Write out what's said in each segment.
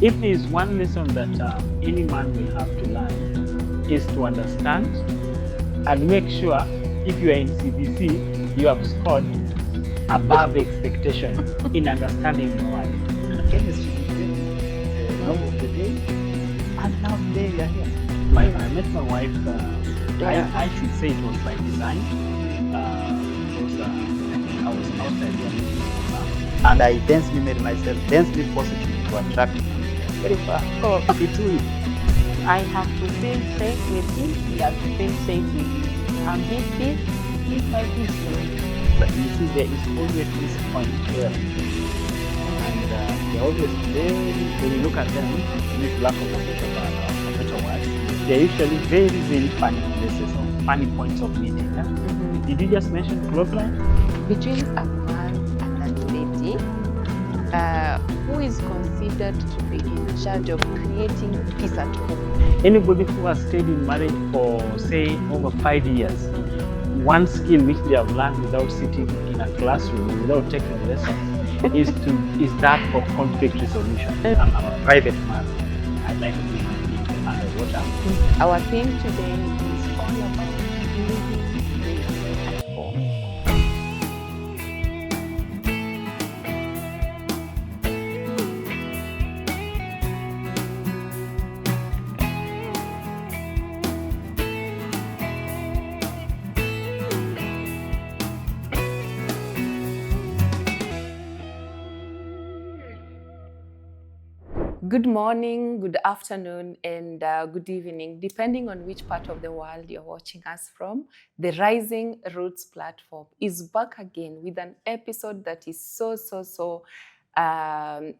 If there is one lesson that any man will have to learn, is to understand and make sure if you are in CBC, you have scored above expectation in understanding the world. Chemistry is the love of the day, and now today we are here. I met my wife, I should say it was by design, because I was in Australia, and I densely made myself densely positive to attract very far. Oh, it's true. I have to feel safe with him, he has to feel safe with me. And his peace is my peace. But you see, there is always this point where, and they're always very, when you look at them, with lack of a better word, they're usually very, very funny places or funny points of meeting. Yeah? Mm-hmm. Did you just mention clothesline? Between a man and a lady, who is considered to be in charge of creating peace at home? Anybody who has stayed in marriage for, say, over 5 years, one skill which they have learned without sitting in a classroom, without taking lessons, is that of conflict resolution. I'm a private man. I like to be underwater. Our theme today is all about building peace at home. Good morning, good afternoon, and good evening, depending on which part of the world you're watching us from. The Rising Roots platform is back again with an episode that is so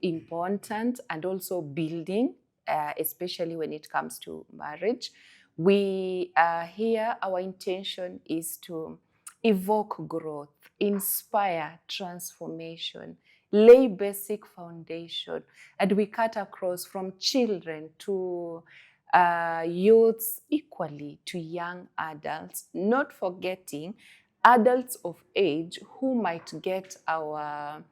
important and also building, especially when it comes to marriage. We are here, our intention is to evoke growth, inspire transformation, lay basic foundation, and we cut across from children to youths equally to young adults, not forgetting adults of age who might get our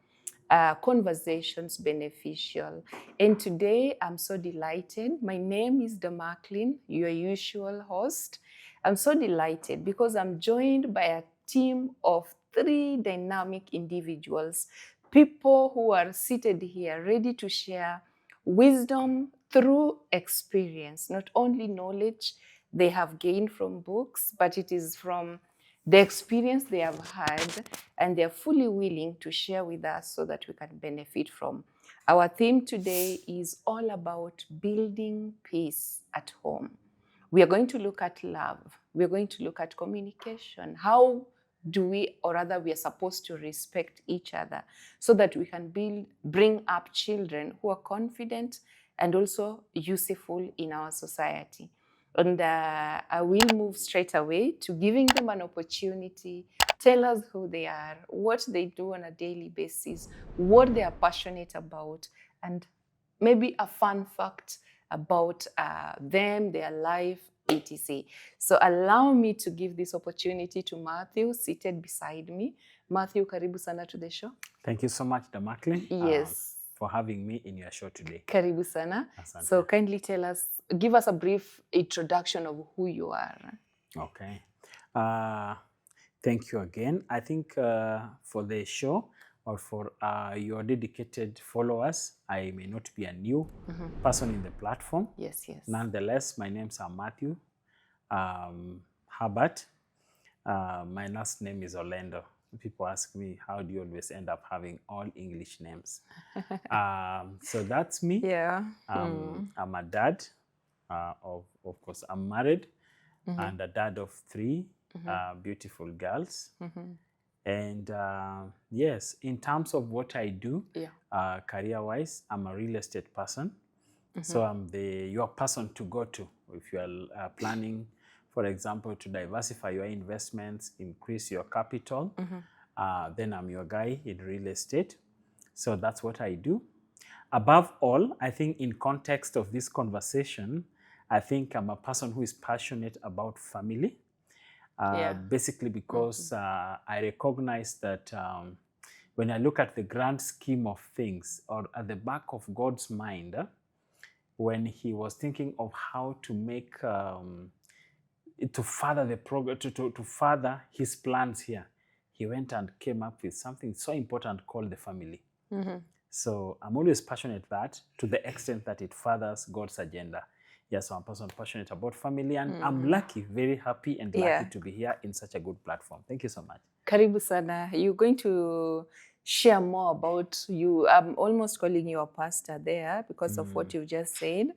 conversations beneficial. And today I'm so delighted. My name is Damaklin, your usual host. I'm so delighted because I'm joined by a team of 3 dynamic individuals, people who are seated here ready to share wisdom through experience, not only knowledge they have gained from books, but it is from the experience they have had, and they're fully willing to share with us so that we can benefit from. Our theme today is all about building peace at home. We are going to look at love. We're going to look at communication. How do we, or rather we are supposed to respect each other so that we can bring up children who are confident and also useful in our society. And I will move straight away to giving them an opportunity, tell us who they are, what they do on a daily basis, what they are passionate about, and maybe a fun fact about them, their life, etc. So allow me to give this opportunity to Matthew, seated beside me. Matthew, karibu sana to the show. Thank you so much, Damaklin. Yes. For having me in your show today. Karibu sana. Asante. So kindly give us a brief introduction of who you are. Okay. Thank you again. I think for the show or for your dedicated followers, I may not be a new person in the platform. Yes, yes. Nonetheless, my name's Matthew Herbert. My last name is Orlando. People ask me, how do you always end up having all English names? So that's me. Yeah. I'm a dad. Of course, I'm married and a dad of 3 beautiful girls. And yes, in terms of what I do, career-wise, I'm a real estate person. So I'm your person to go to if you are planning, for example, to diversify your investments, increase your capital. Then I'm your guy in real estate. So that's what I do. Above all, I think in context of this conversation, I think I'm a person who is passionate about family. Basically because I recognize that when I look at the grand scheme of things, or at the back of God's mind, when he was thinking of how to make to further the progress, to further his plans here, he went and came up with something so important called the family. So I'm always passionate that, to the extent that it furthers God's agenda. Yes, I'm passionate about family, and I'm lucky, very happy and lucky to be here in such a good platform. Thank you so much. Karibu sana. You're going to share more about you. I'm almost calling you a pastor there because of what you've just said.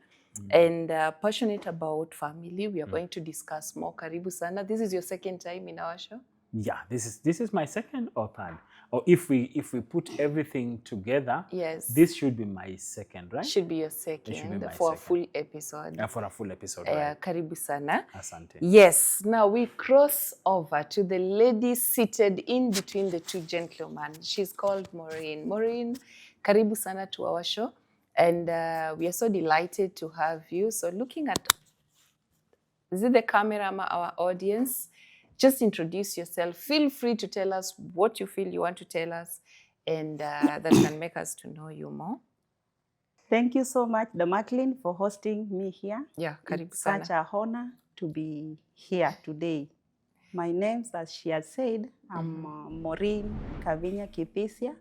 And passionate about family. We are going to discuss more. Karibu sana. This is your second time in our show? Yeah, this is my second or third. Or if we put everything together, yes, this should be my second, right? Should be your second for a full episode. For a full episode, right? Karibu sana. Asante. Yes, now we cross over to the lady seated in between the two gentlemen. She's called Maureen. Maureen, karibu sana to our show. And we are so delighted to have you. So looking at, is it the camera, our audience? Just introduce yourself. Feel free to tell us what you feel you want to tell us, and that can make us to know you more. Thank you so much, Damaklin, for hosting me here. Yeah, karibu It's sana. such an honor to be here today. My name, as she has said, I'm Maureen Kavinya Kipisia,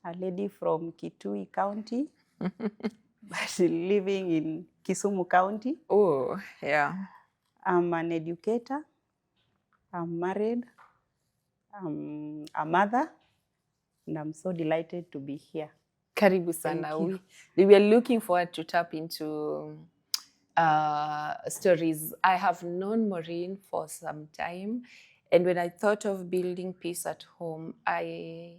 a lady from Kitui County, but living in Kisumu County. Oh, yeah. I'm an educator. I'm married. I'm a mother, and I'm so delighted to be here. Karibu sana. We were looking forward to tap into stories. I have known Maureen for some time, and when I thought of building peace at home, I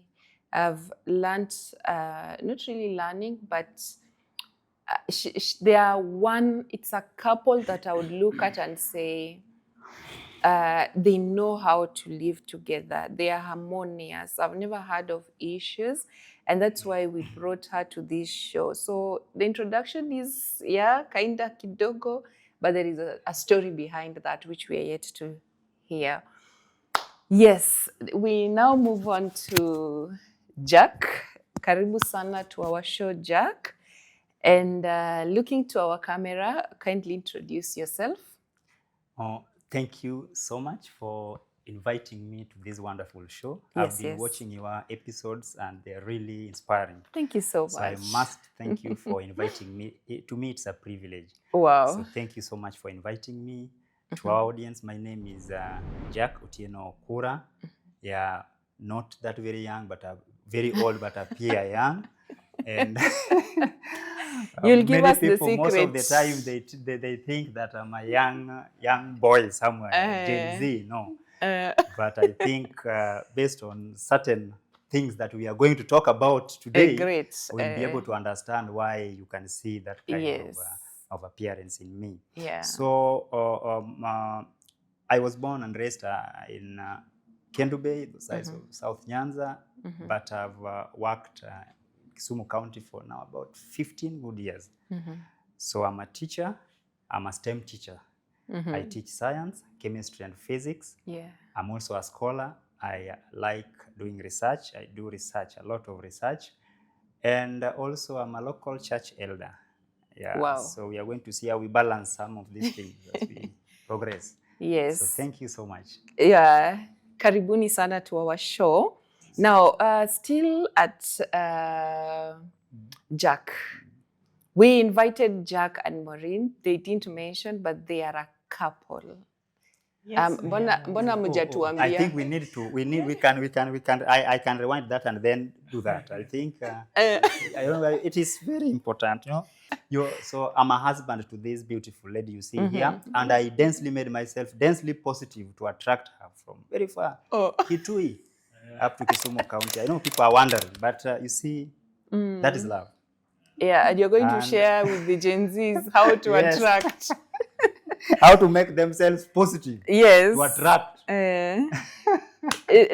have learned, not really learning, but it's a couple that I would look at and say, they know how to live together. They are harmonious. I've never heard of issues. And that's why we brought her to this show. So the introduction is, kinda kidogo, but there is a story behind that which we are yet to hear. Yes, we now move on to Jack. Karibu sana to our show, Jack. And looking to our camera, kindly introduce yourself. Thank you so much for inviting me to this wonderful show. Yes, I've been watching your episodes and they're really inspiring. Thank you so much. So I must thank you for inviting me. To me, it's a privilege. Wow. So thank you so much for inviting me. To our audience, my name is Jack Otieno Okura. Yeah, not that very young, but very old, but appear young. And you'll give us the secret. Most of the time, they think that I'm a young boy somewhere, Gen Z. No, but I think based on certain things that we are going to talk about today, we'll be able to understand why you can see that kind of appearance in me. Yeah. So I was born and raised in Kendu Bay, the size of South Nyanza, but I've worked Kisumu County for now about 15 good years. So I'm a teacher. I'm a STEM teacher. I teach science, chemistry, and physics. Yeah. I'm also a scholar. I like doing research. I do research, a lot of research. And also I'm a local church elder. Yeah. Wow. So we are going to see how we balance some of these things as we progress. Yes. So thank you so much. Yeah. Karibuni sana to our show. Now, still at Jack. We invited Jack and Maureen. They didn't mention, but they are a couple. Yes. Mbona mjatuambia? I think we can. I can rewind that and then do that. I think I don't know. It is very important, So I'm a husband to this beautiful lady you see here, and I densely made myself densely positive to attract her from very far, Kitui, up to Kisumu County. I know people are wondering, but you see, that is love. Yeah, and you're going to share with the Gen Zs how to attract. How to make themselves positive. Yes. To attract.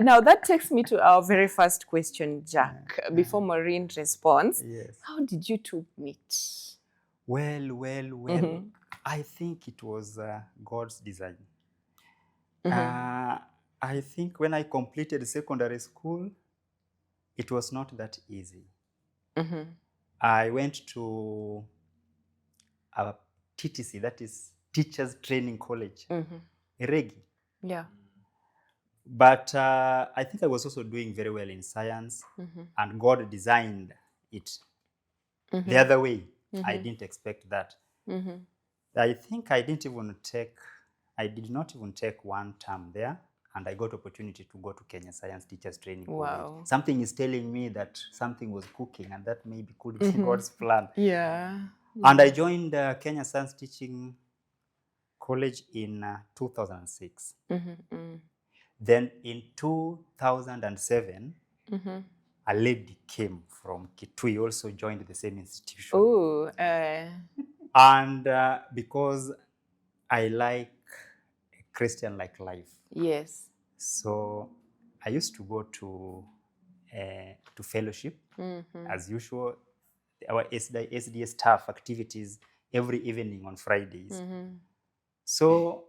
Now that takes me to our very first question, Jack. Before Maureen responds, yes. How did you two meet? Well. I think it was God's design. I think when I completed secondary school, it was not that easy. I went to a TTC, that is Teachers Training College, Eregi. Yeah. But I think I was also doing very well in science, and God designed it the other way. I didn't expect that. I think I did not even take one term there, and I got opportunity to go to Kenya Science Teachers Training College. Something is telling me that something was cooking, and that maybe could be God's plan. Yeah. And I joined Kenya Science Teaching College in 2006. Then in 2007, a lady came from Kitui, also joined the same institution. Oh. And because I like a Christian-like life. Yes. So I used to go to fellowship, as usual. Our SDA staff activities every evening on Fridays. So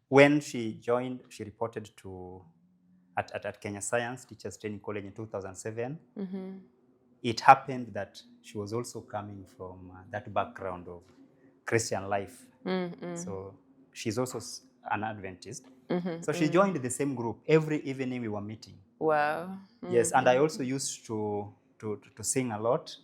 when she joined, she reported to at Kenya Science Teachers Training College in 2007. It happened that she was also coming from that background of Christian life. So she's also an Adventist. So she joined the same group. Every evening we were meeting. Wow. Yes, and I also used to sing a lot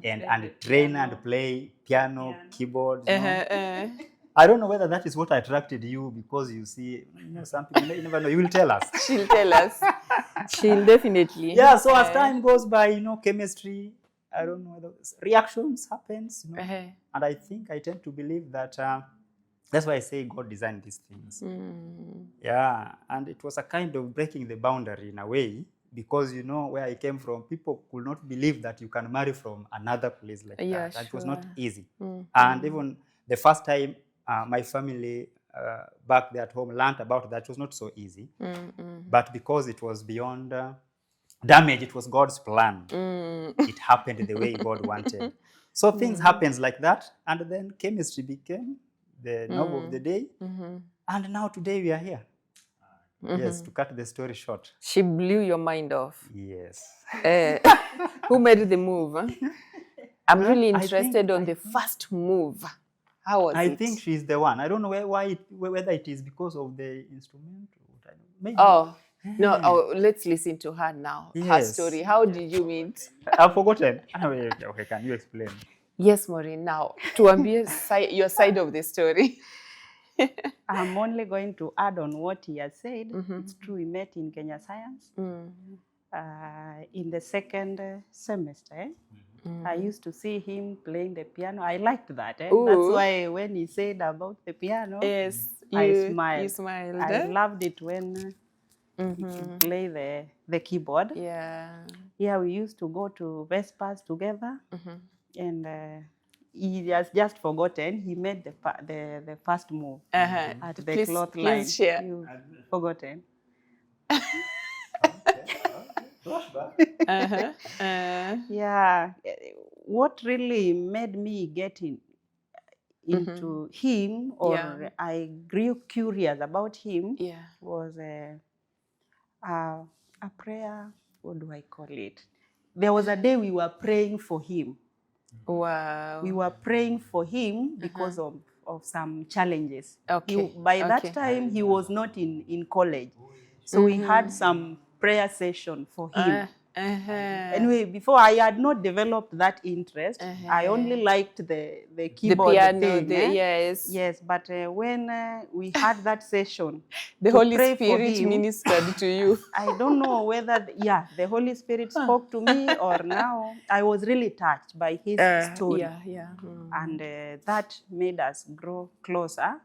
and train and play piano, keyboard. You know. I don't know whether that is what attracted you, because you see, some people, you never know. You will tell us. She'll tell us. She'll definitely. Yeah, so as time goes by, chemistry, I don't know whether reactions happens, and I think I tend to believe that that's why I say God designed these things. Yeah, and it was a kind of breaking the boundary in a way, because where I came from, people could not believe that you can marry from another place like that. That was not easy. And even the first time my family back there at home learned about that, it was not so easy. But because it was beyond damage, it was God's plan. It happened the way God wanted. So things happens like that, and then chemistry became the novel of the day. And now today we are here. Yes, to cut the story short. She blew your mind off. Yes. Who made the move? Huh? I'm really interested on the first move. How was it? I think she's the one. I don't know whether it is because of the instrument. Maybe. Oh, no. Let's listen to her now. Yes. Her story. How did you meet? I've forgotten. Okay, can you explain? Yes, Maureen. Now, to your side of the story. I'm only going to add on what he has said. It's true, we met in Kenya Science in the second semester. I used to see him playing the piano. I liked that. That's why when he said about the piano, yes, I smiled. You smiled. I loved it when he could play the keyboard. Yeah. Yeah, we used to go to Vespers together, and he has just forgotten. He made the first move at the cloth line. Please share. You've forgotten. Yeah, what really made me get into him, or I grew curious about him, was a prayer. What do I call it? There was a day we were praying for him. Wow. We were praying for him because of some challenges. Okay. By that time, he was not in college. So we had some prayer session for him. Anyway, before, I had not developed that interest. I only liked the keyboard, the piano thing. Yes. But when we had that session, the Holy Spirit ministered to you. I don't know whether the Holy Spirit spoke to me, or now I was really touched by his story. And that made us grow closer.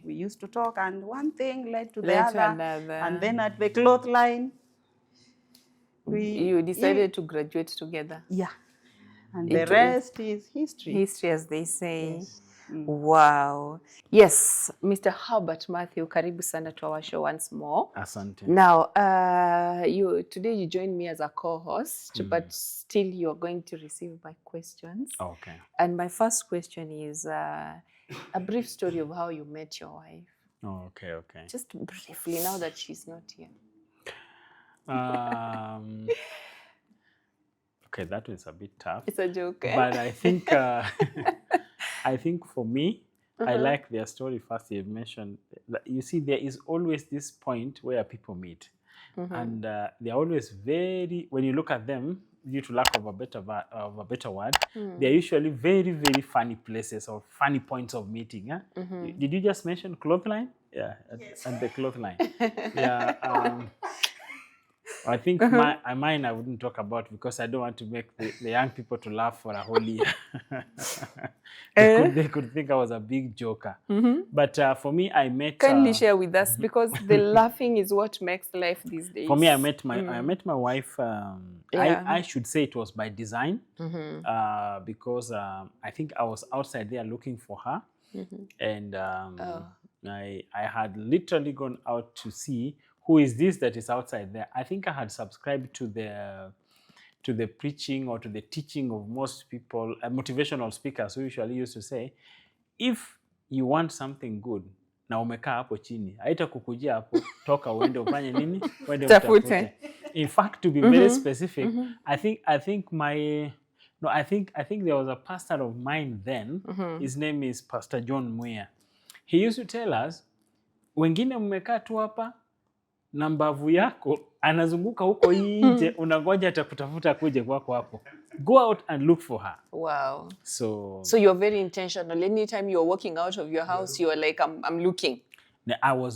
We used to talk, and one thing led to the other. And then at the cloth line, you decided to graduate together. Yeah. And the rest is history. History, as they say. Yes. Wow. Yes, Mr. Herbert Matthew, karibu sana to our show once more. Asante. Now, today you joined me as a co-host, but still you're going to receive my questions. Okay. And my first question is a brief story of how you met your wife. Oh, okay. Just briefly, now that she's not here. Okay, that was a bit tough. It's a joke. But I think I think for me, I like their story first. You mentioned, you see, there is always this point where people meet, and they're always very. When you look at them, due to lack of a better word, they're usually very, very funny places or funny points of meeting. Yeah? Did you just mention clothesline? Yeah, yes. And the clothesline. Yeah. I think mine I wouldn't talk about because I don't want to make the young people to laugh for a whole year. They could think I was a big joker. But for me, I met. Kindly share with us because the laughing is what makes life these days. For me, I met my wife. I should say it was by design because I think I was outside there looking for her, and I had literally gone out to see who is this that is outside there. I think I had subscribed to the preaching or to the teaching of most people, motivational speakers who usually used to say, if you want something good, na umekaa hapo chini, haita kukujia hapo, toka uende ufanye nini? Uende utafute. In fact, to be very specific, I think there was a pastor of mine then. His name is Pastor John Muya. He used to tell us, wengine mmekaa tu hapa na mbavu yako anazunguka huko nje, unangoja atakutafuta kuje kwako hapo. Go out and look for her. Wow. So you're very intentional. Anytime you're walking out of your house, you're like, I'm looking. I was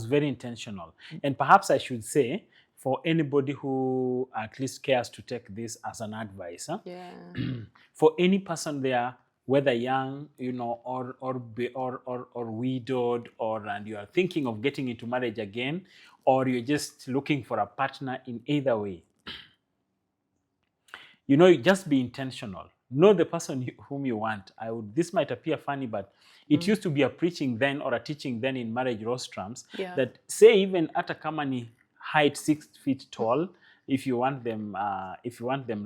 very intentional. And perhaps I should say, for anybody who at least cares to take this as an advice, for any person there, whether young, or widowed, and you are thinking of getting into marriage again, or you're just looking for a partner, in either way, just be intentional. Know the person whom you want. This might appear funny, but it used to be a preaching then or a teaching then in marriage rostrums that say even ata kama ni height 6 feet tall, if you want them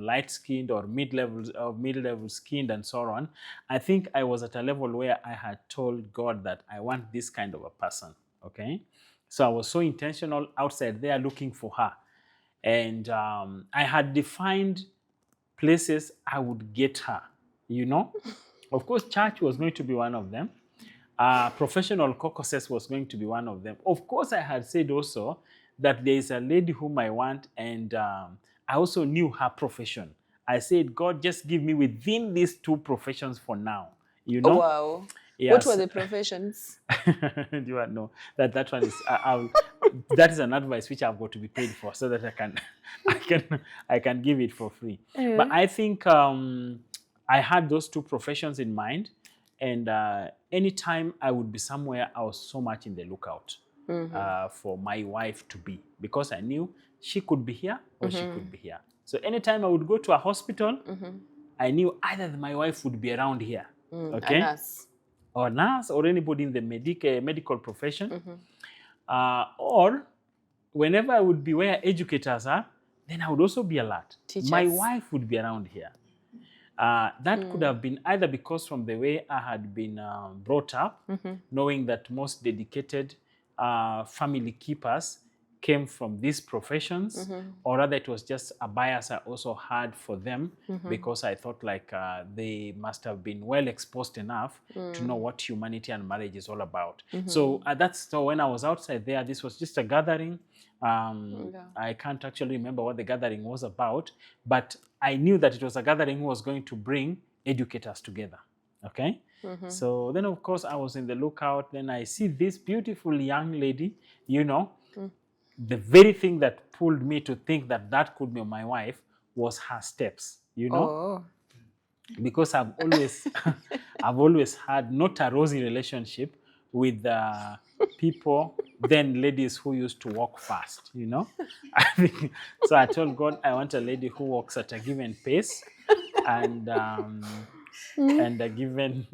light skinned or mid-level skinned and so on. I think I was at a level where I had told God that I want this kind of a person. Okay, so I was so intentional outside there looking for her, and I had defined places I would get her. Of course, church was going to be one of them. Professional caucuses was going to be one of them. Of course, I had said also that there is a lady whom I want, and I also knew her profession. I said, God, just give me within these 2 professions for now. Oh, wow. Yes. What were the professions? Do you want to know? That one is that is an advice which I've got to be paid for, so that I can give it for free. But I think I had those 2 professions in mind, and anytime I would be somewhere, I was so much in the lookout for my wife to be, because I knew she could be here or she could be here. So anytime I would go to a hospital, I knew either my wife would be around here, okay, or nurse, or anybody in the medical profession, or whenever I would be where educators are, then I would also be alert. Teachers. My wife would be around here. That could have been either because from the way I had been brought up, knowing that most dedicated family keepers came from these professions, or rather it was just a bias I also had for them, because I thought like they must have been well exposed enough to know what humanity and marriage is all about. So when I was outside there, this was just a gathering. I can't actually remember what the gathering was about, but I knew that it was a gathering who was going to bring educators together. Okay. So then, of course, I was in the lookout. Then I see this beautiful young lady, the very thing that pulled me to think that could be my wife was her steps, because I've always had not a rosy relationship with people, then ladies who used to walk fast, So I told God I want a lady who walks at a given pace and at a given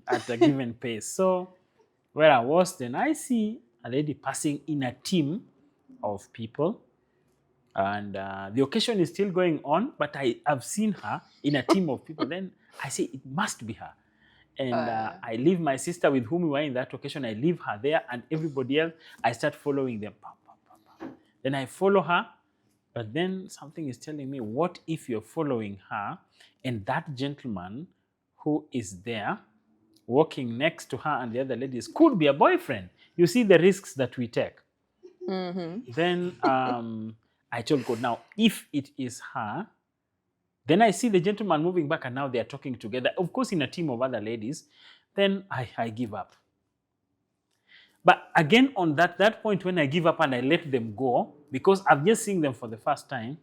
pace. So where I was then, I see a lady passing in a team of people, and the occasion is still going on, but I've seen her in a team of people. Then I say it must be her. And I leave my sister with whom we were in that occasion. I leave her there, and everybody else, I start following them. Then I follow her, but then something is telling me, what if you're following her and that gentleman who is there walking next to her and the other ladies could be a boyfriend. You see the risks that we take. Then I told God, now, if it is her, then I see the gentleman moving back and now they are talking together, of course, in a team of other ladies, then I give up. But again, on that point, when I give up and I let them go, because I've just seen them for the first time,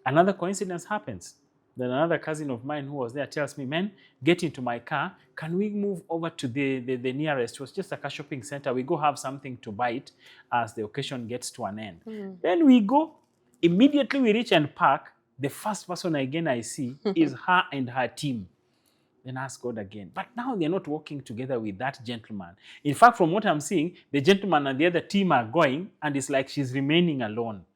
another coincidence happens. Then another cousin of mine who was there tells me, man, get into my car. Can we move over to the nearest? It was just like a shopping center. We go have something to bite as the occasion gets to an end. Then we go. Immediately we reach and park. The first person again I see is her and her team. Then ask God again. But now they're not working together with that gentleman. In fact, from what I'm seeing, the gentleman and the other team are going, and it's like she's remaining alone.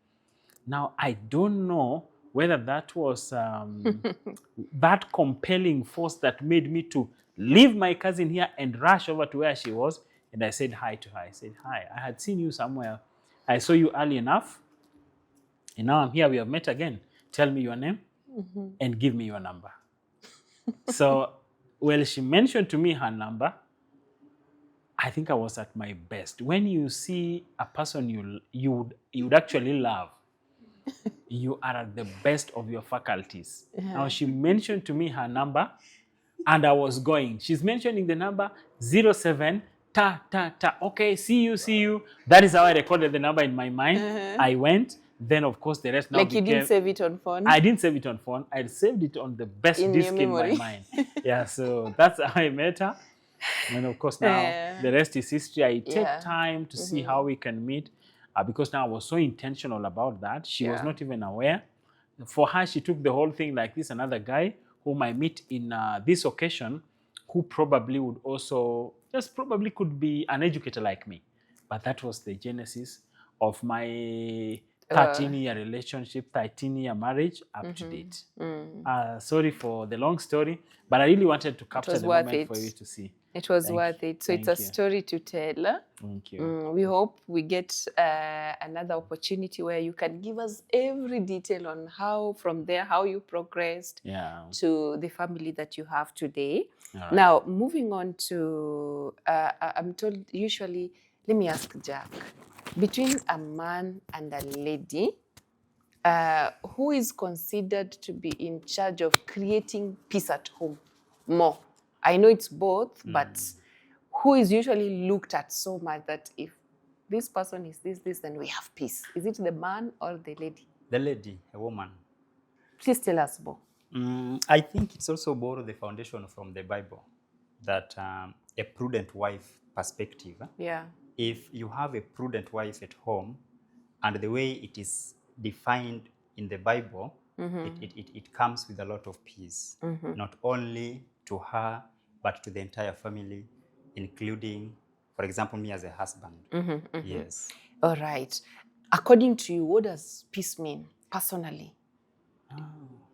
Now, I don't know whether that was that compelling force that made me to leave my cousin here and rush over to where she was. And I said hi to her. I said, hi, I had seen you somewhere. I saw you early enough. And now I'm here. We have met again. Tell me your name and give me your number. So, well, she mentioned to me her number. I think I was at my best. When you see a person you would actually love, you are at the best of your faculties. Now, she mentioned to me her number, and I was going. She's mentioning the number 07 ta ta ta. Okay, see you. That is how I recorded the number in my mind. I went. Then, of course, the rest now Like you didn't save it on phone? I didn't save it on phone. I saved it on the best disk in my mind. Yeah, so that's how I met her. And of course, now the rest is history. I take time to see how we can meet because now I was so intentional about that. She was not even aware. For her, she took the whole thing like this. Another guy whom I meet in this occasion who probably would also, just probably could be an educator like me. But that was the genesis of my 13-year relationship, 13-year marriage up to date. Sorry for the long story, but I really wanted to capture the moment for you to see. It was worth it. So it's a story to tell. Thank you. We hope we get another opportunity where you can give us every detail on how, from there, how you progressed to the family that you have today. Right. Now, moving on to, I'm told usually, let me ask Jack, between a man and a lady, who is considered to be in charge of creating peace at home more? I know it's both, but who is usually looked at so much that if this person is this, then we have peace? Is it the man or the lady? The lady, a woman. Please tell us more. I think it's also borrowed the foundation from the Bible, that a prudent wife perspective. Yeah. If you have a prudent wife at home, and the way it is defined in the Bible, it comes with a lot of peace, not only to her, but to the entire family, including, for example, me as a husband. Yes. All right. According to you, what does peace mean personally?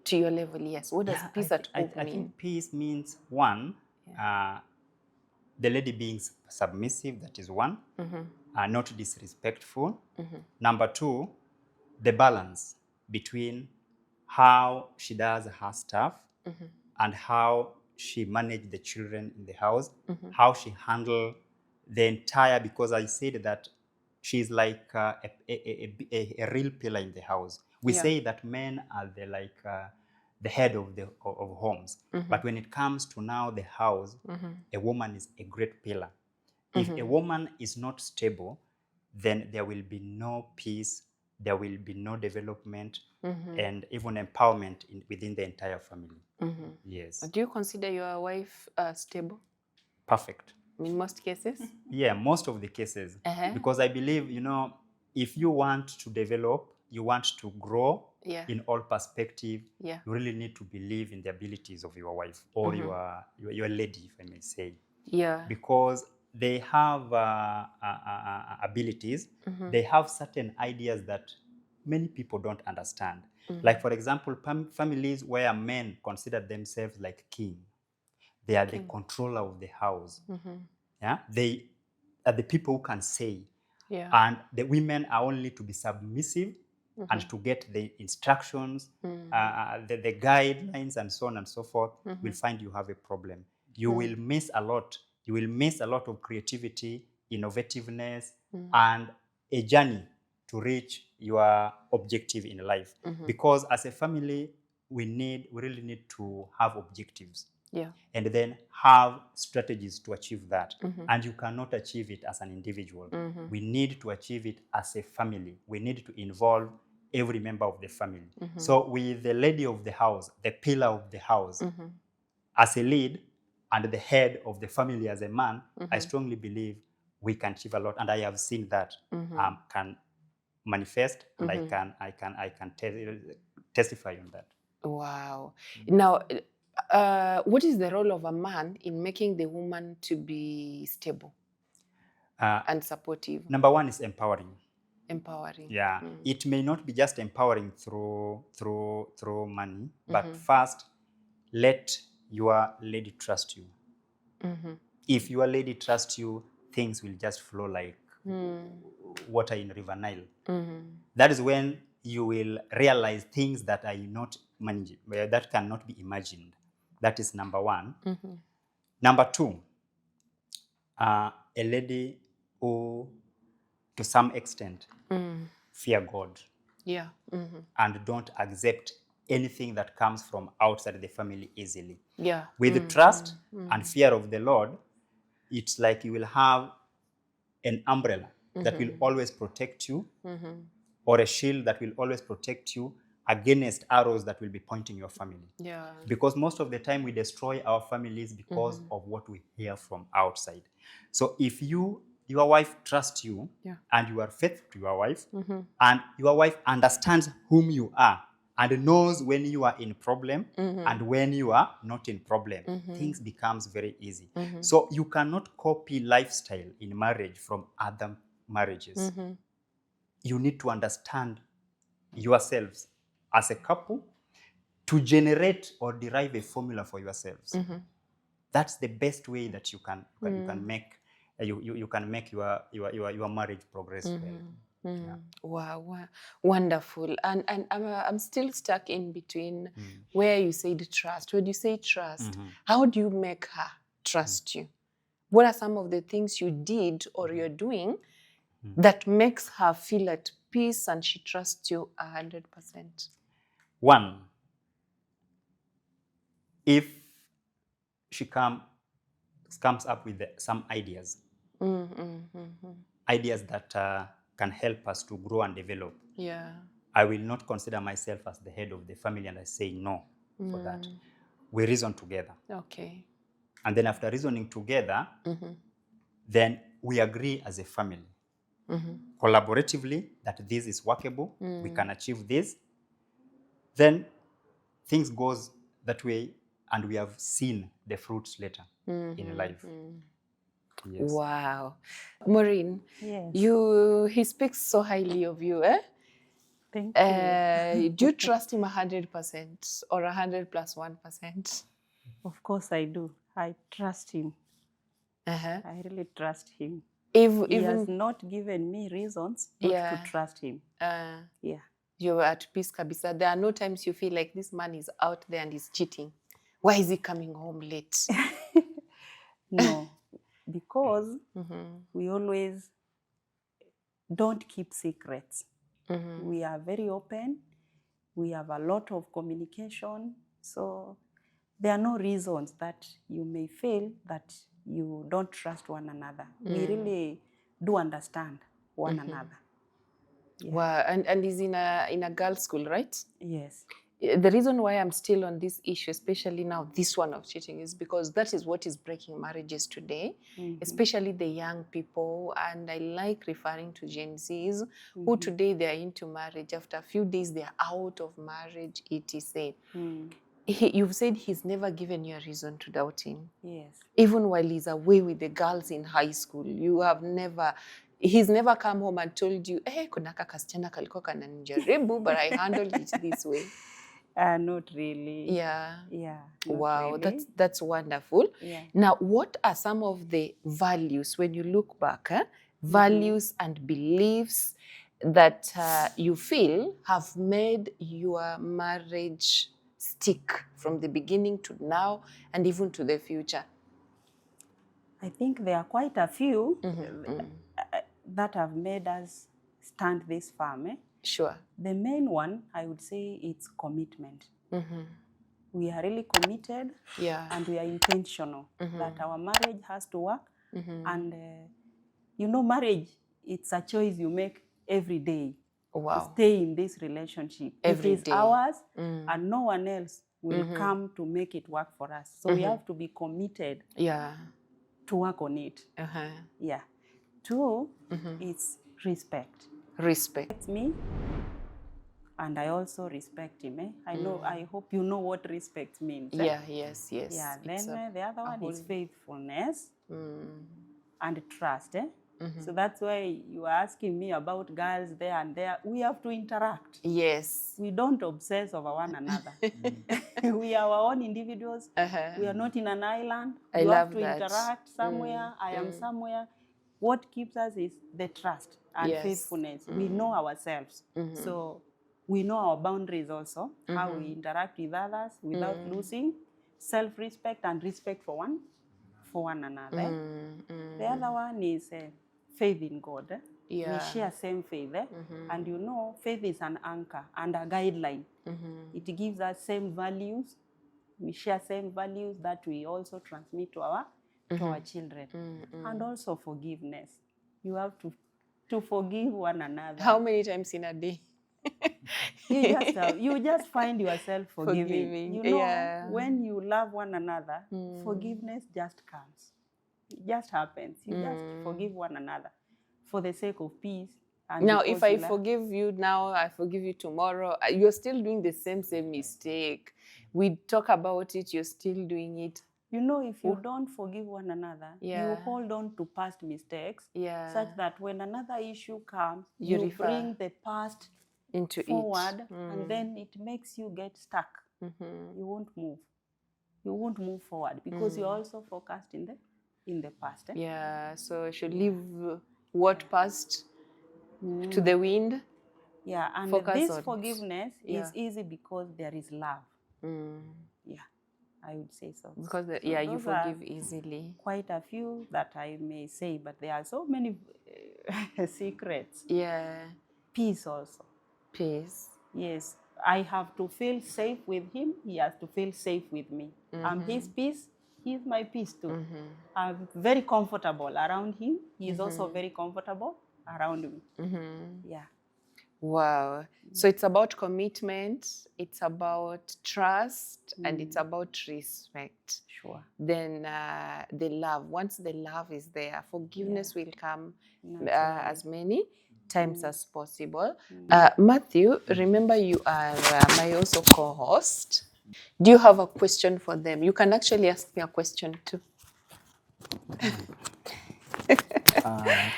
To your level, yes. What does peace at home mean? I think peace means, one, the lady being submissive, that is one, not disrespectful. Number two, the balance between how she does her stuff and how she managed the children in the house, how she handled the entire, because I said that she's like a real pillar in the house. We say that men are the head of homes. But when it comes to now the house, a woman is a great pillar. If a woman is not stable, then there will be no peace, there will be no development, and even empowerment within the entire family. Yes. Do you consider your wife stable? Perfect. In most cases? Yeah, most of the cases. Because I believe, if you want to develop, you want to grow in all perspective, you really need to believe in the abilities of your wife or your lady, if I may say. Yeah. Because they have abilities, they have certain ideas that many people don't understand. Like, for example, families where men consider themselves like king. They are the controller of the house. Yeah, they are the people who can say. Yeah. And the women are only to be submissive and to get the instructions, the guidelines, and so on and so forth. We'll find you have a problem. you will miss a lot. You will miss a lot of creativity, innovativeness, and a journey to reach your objective in life. Because as a family, we really need to have objectives. Yeah. And then have strategies to achieve that. And you cannot achieve it as an individual. We need to achieve it as a family. We need to involve every member of the family. So with the lady of the house, the pillar of the house, as a lead and the head of the family as a man, I strongly believe we can achieve a lot. And I have seen that can manifest, and I can testify on that. Wow. Now, what is the role of a man in making the woman to be stable and supportive? Number one is empowering. Empowering. Yeah, it may not be just empowering through money, but first, let your lady trust you. If your lady trusts you, things will just flow like water in River Nile. That is when you will realize things that are not managed, that cannot be imagined. That is number one. Number two, a lady who, to some extent, fear God. Yeah. And don't accept anything that comes from outside the family easily. Yeah. With trust and fear of the Lord, it's like you will have an umbrella that will always protect you, or a shield that will always protect you against arrows that will be pointing your family. Yeah. Because most of the time we destroy our families because of what we hear from outside. So if your wife trusts you, and you are faithful to your wife, and your wife understands whom you are and knows when you are in problem and when you are not in problem, things becomes very easy. So you cannot copy lifestyle in marriage from other marriages. You need to understand yourselves as a couple to generate or derive a formula for yourselves. That's the best way that you can make you can make your marriage progress well. Yeah. Wow, wonderful. And I'm still stuck in between where you said trust. When you say trust, how do you make her trust you? What are some of the things you did or you're doing that makes her feel at peace and she trusts you 100%? One, if she comes up with some ideas, ideas that can help us to grow and develop, I will not consider myself as the head of the family and I say no for that. We reason together. Okay. And then after reasoning together, then we agree as a family, collaboratively, that this is workable, we can achieve this. Then things goes that way, and we have seen the fruits later in life. Yes. Wow. Maureen, Yes. he speaks so highly of you, eh? Thank you. Do you trust him 100% or 100 plus 1%? Of course I do. I trust him. I really trust him. He has not given me reasons not to trust him. You're at peace, kabisa. There are no times you feel like this man is out there and he's cheating. Why is he coming home late? No, because we always don't keep secrets. We are very open. We have a lot of communication. So there are no reasons that you may feel that you don't trust one another. We really do understand one another. Yeah. Wow. And he's in a girls' school, right? Yes. The reason why I'm still on this issue, especially now, this one of cheating, is because that is what is breaking marriages today, especially the young people. And I like referring to Gen Zs, who today they are into marriage. After a few days, they are out of marriage, etc. You've said he's never given you a reason to doubt him. Yes. Even while he's away with the girls in high school, he's never come home and told you, hey, kuna kasichana kaliko kananijaribu, but I handled it this way. Not really. Yeah. Yeah. Wow, really. that's wonderful. Yeah. Now, what are some of the values, when you look back, values and beliefs that you feel have made your marriage stick from the beginning to now and even to the future? I think there are quite a few that have made us stand this firm. Sure. The main one, I would say, it's commitment. We are really committed, Yeah. and we are intentional that our marriage has to work. And you know, marriage, it's a choice you make every day. Wow. Stay in this relationship. Every it is day. ours, and no one else will come to make it work for us. So we have to be committed Yeah. to work on it. Yeah. Two, it's respect. Respect. Me, and I also respect him. I hope you know what respect means. Yeah, yes. Yeah, then the other one is faithfulness and trust. So that's why you are asking me about girls there and there. We have to interact. Yes. We don't obsess over one another. We are our own individuals. We are not in an island. I You love have to that. interact somewhere. I am somewhere. What keeps us is the trust and Yes. faithfulness. We know ourselves. So we know our boundaries also, how we interact with others without losing self-respect and respect for one another. The other one is faith in God. Yeah. We share same faith. And you know, faith is an anchor and a guideline. It gives us same values. We share same values that we also transmit to our children. And also forgiveness. You have to forgive one another. How many times in a day? You just find yourself forgiving. You know, Yeah. when you love one another, forgiveness just comes. It just happens. You just forgive one another for the sake of peace. And Now, because if I you love- forgive you now, I forgive you tomorrow, you're still doing the same mistake. We talk about it, you're still doing it. You know, if you don't forgive one another, Yeah. you hold on to past mistakes, Yeah. such that when another issue comes, You you refer bring the past into forward, it. and then it makes you get stuck. You won't move. You won't move forward because you're also focused in the past. Yeah, so I should leave what passed to the wind. Yeah, and Focus this on forgiveness Yeah. is easy because there is love. Yeah, I would say so. Because So you those are forgive easily. quite a few that I may say, but there are so many secrets. Yeah. Peace also. Peace. Yes, I have to feel safe with him. He has to feel safe with me. I'm his peace. He's my peace too. I'm very comfortable around him. He is also very comfortable around me. Yeah. Wow. So it's about commitment, it's about trust, and it's about respect. Sure. Then the love. Once the love is there, forgiveness will come as many times as possible. Matthew, remember you are my also co-host. Do you have a question for them? You can actually ask me a question too.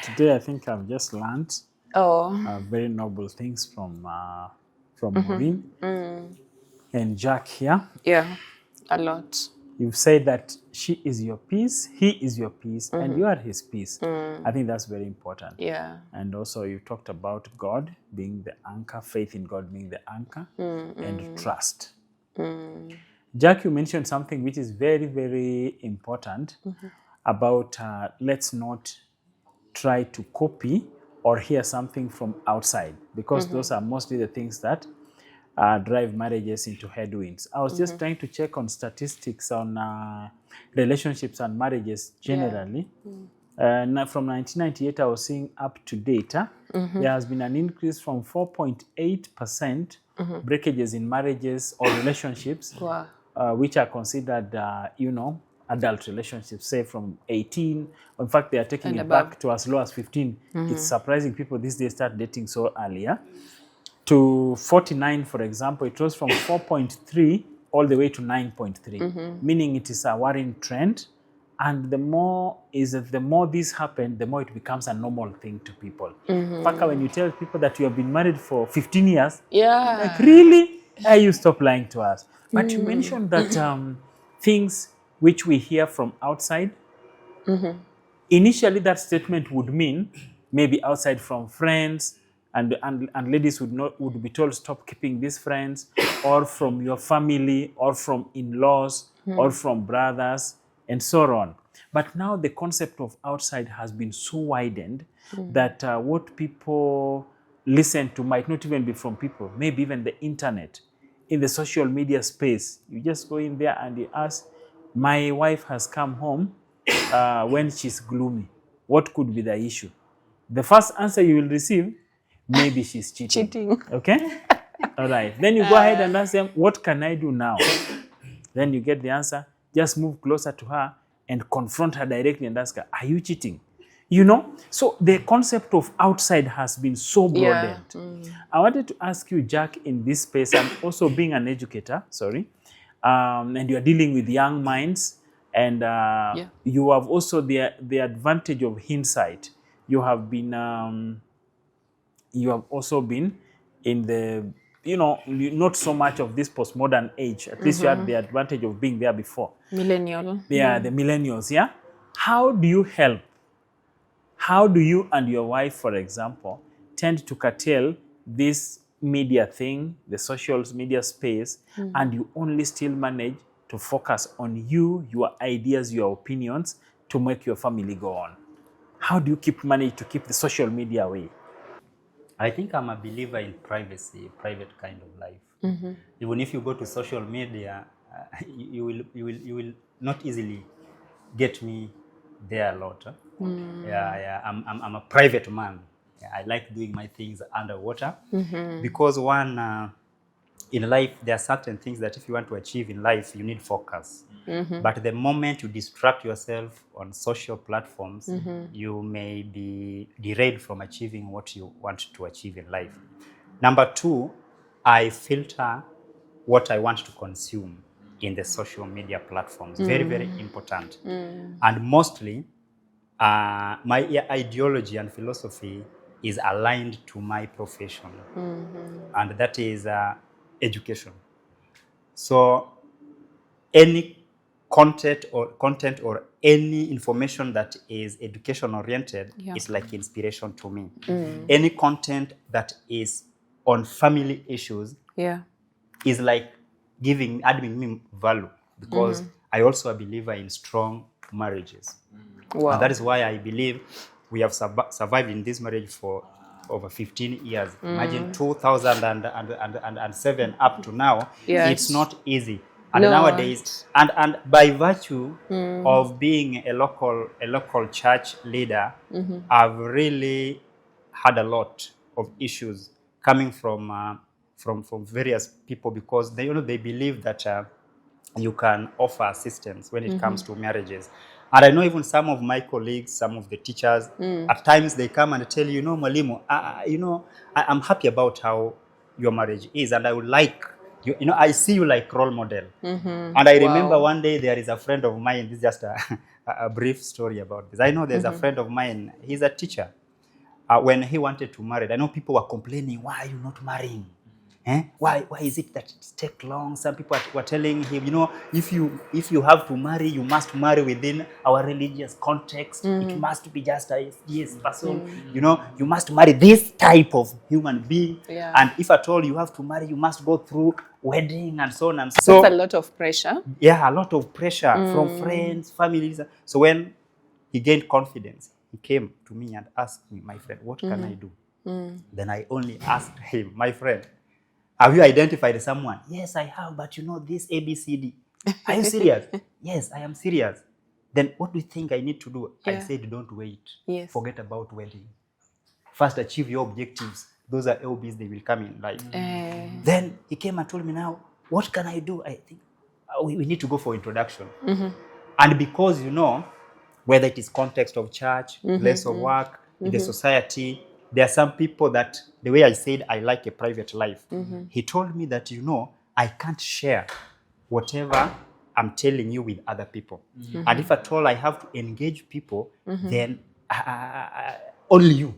Today, I think I've just learned very noble things from Maureen and Jack here. Yeah, a lot. You've said that she is your peace, he is your peace, and you are his peace. I think that's very important. Yeah. And also you talked about God being the anchor, faith in God being the anchor, and trust. Jack, you mentioned something which is very, very important about let's not try to copy or hear something from outside, because those are mostly the things that drive marriages into headwinds. I was just trying to check on statistics on relationships and marriages generally. From 1998, I was seeing up to date, there has been an increase from 4.8% breakages in marriages or relationships, which are considered, adult relationships, say from 18. In fact, they are taking it back to as low as 15. It's surprising people these days start dating so earlier. To 49, for example, it rose from 4.3 all the way to 9.3, meaning it is a worrying trend. And the more this happens, the more it becomes a normal thing to people. Paka, when you tell people that you have been married for 15 years, like, really? You stop lying to us. But you mentioned that things which we hear from outside, initially that statement would mean maybe outside from friends, and ladies would be told stop keeping these friends, or from your family, or from in-laws, or from brothers, and so on. But now the concept of outside has been so widened that what people listen to might not even be from people, maybe even the internet. In the social media space, you just go in there and you ask, my wife has come home when she's gloomy. What could be the issue? The first answer you will receive, maybe she's cheating. Cheating. Okay? All right. Then you go ahead and ask them, what can I do now? Then you get the answer. Just move closer to her and confront her directly and ask her, are you cheating? You know? So the concept of outside has been so broadened. I wanted to ask you, Jack, in this space, and also being an educator, and you're dealing with young minds, and you have also the advantage of hindsight. You have also been in the, not so much of this postmodern age. At least you had the advantage of being there before. Millennial. Yeah, the millennials, yeah? How do you help? How do you and your wife, for example, tend to curtail this media thing, the social media space, and you only still manage to focus on you, your ideas, your opinions to make your family go on? How do you manage to keep the social media away? I think I'm a believer in privacy, private kind of life. Even if you go to social media, you will not easily get me there a lot. Yeah. I'm a private man. Yeah, I like doing my things underwater because one, in life, there are certain things that if you want to achieve in life, you need focus. But the moment you distract yourself on social platforms, you may be derailed from achieving what you want to achieve in life. Number two, I filter what I want to consume in the social media platforms. Very, very important. And mostly, my ideology and philosophy is aligned to my profession. And that is education. So any content or any information that is education oriented is like inspiration to me. Any content that is on family issues is like adding me value, because I also a believer in strong marriages. Wow. And that is why I believe we have survived in this marriage for over 15 years. Imagine 2007 up to now. Yes. It's not easy. And No. nowadays, and by virtue of being a local church leader, I've really had a lot of issues coming from various people, because they believe that you can offer assistance when it comes to marriages. And I know even some of my colleagues, some of the teachers, at times they come and tell you, Mwalimu, I'm happy about how your marriage is, and I would like, I see you like role model. And I remember one day there is a friend of mine, this is just a brief story about this. I know there's a friend of mine, he's a teacher. When he wanted to marry, I know people were complaining, why are you not marrying? Why is it that it takes long? Some people were telling him, if you have to marry, you must marry within our religious context. It must be just a yes person. You must marry this type of human being. Yeah. And if at all you have to marry, you must go through wedding and so on and so. That's a lot of pressure. Yeah, a lot of pressure from friends, families. So when he gained confidence, he came to me and asked me, my friend, what can I do? Then I only asked him, my friend, have you identified someone? Yes, I have, but this ABCD. Are you serious? Yes, I am serious. Then what do you think I need to do? Yeah. I said, don't wait. Yes. Forget about wedding. First, achieve your objectives. Those are LBs, they will come in life. Then he came and told me, now, what can I do? I think we need to go for introduction. And because, whether it is context of church, place of work, in the society, there are some people that, the way I said, I like a private life. He told me that, I can't share whatever I'm telling you with other people. And if at all I have to engage people, then only you.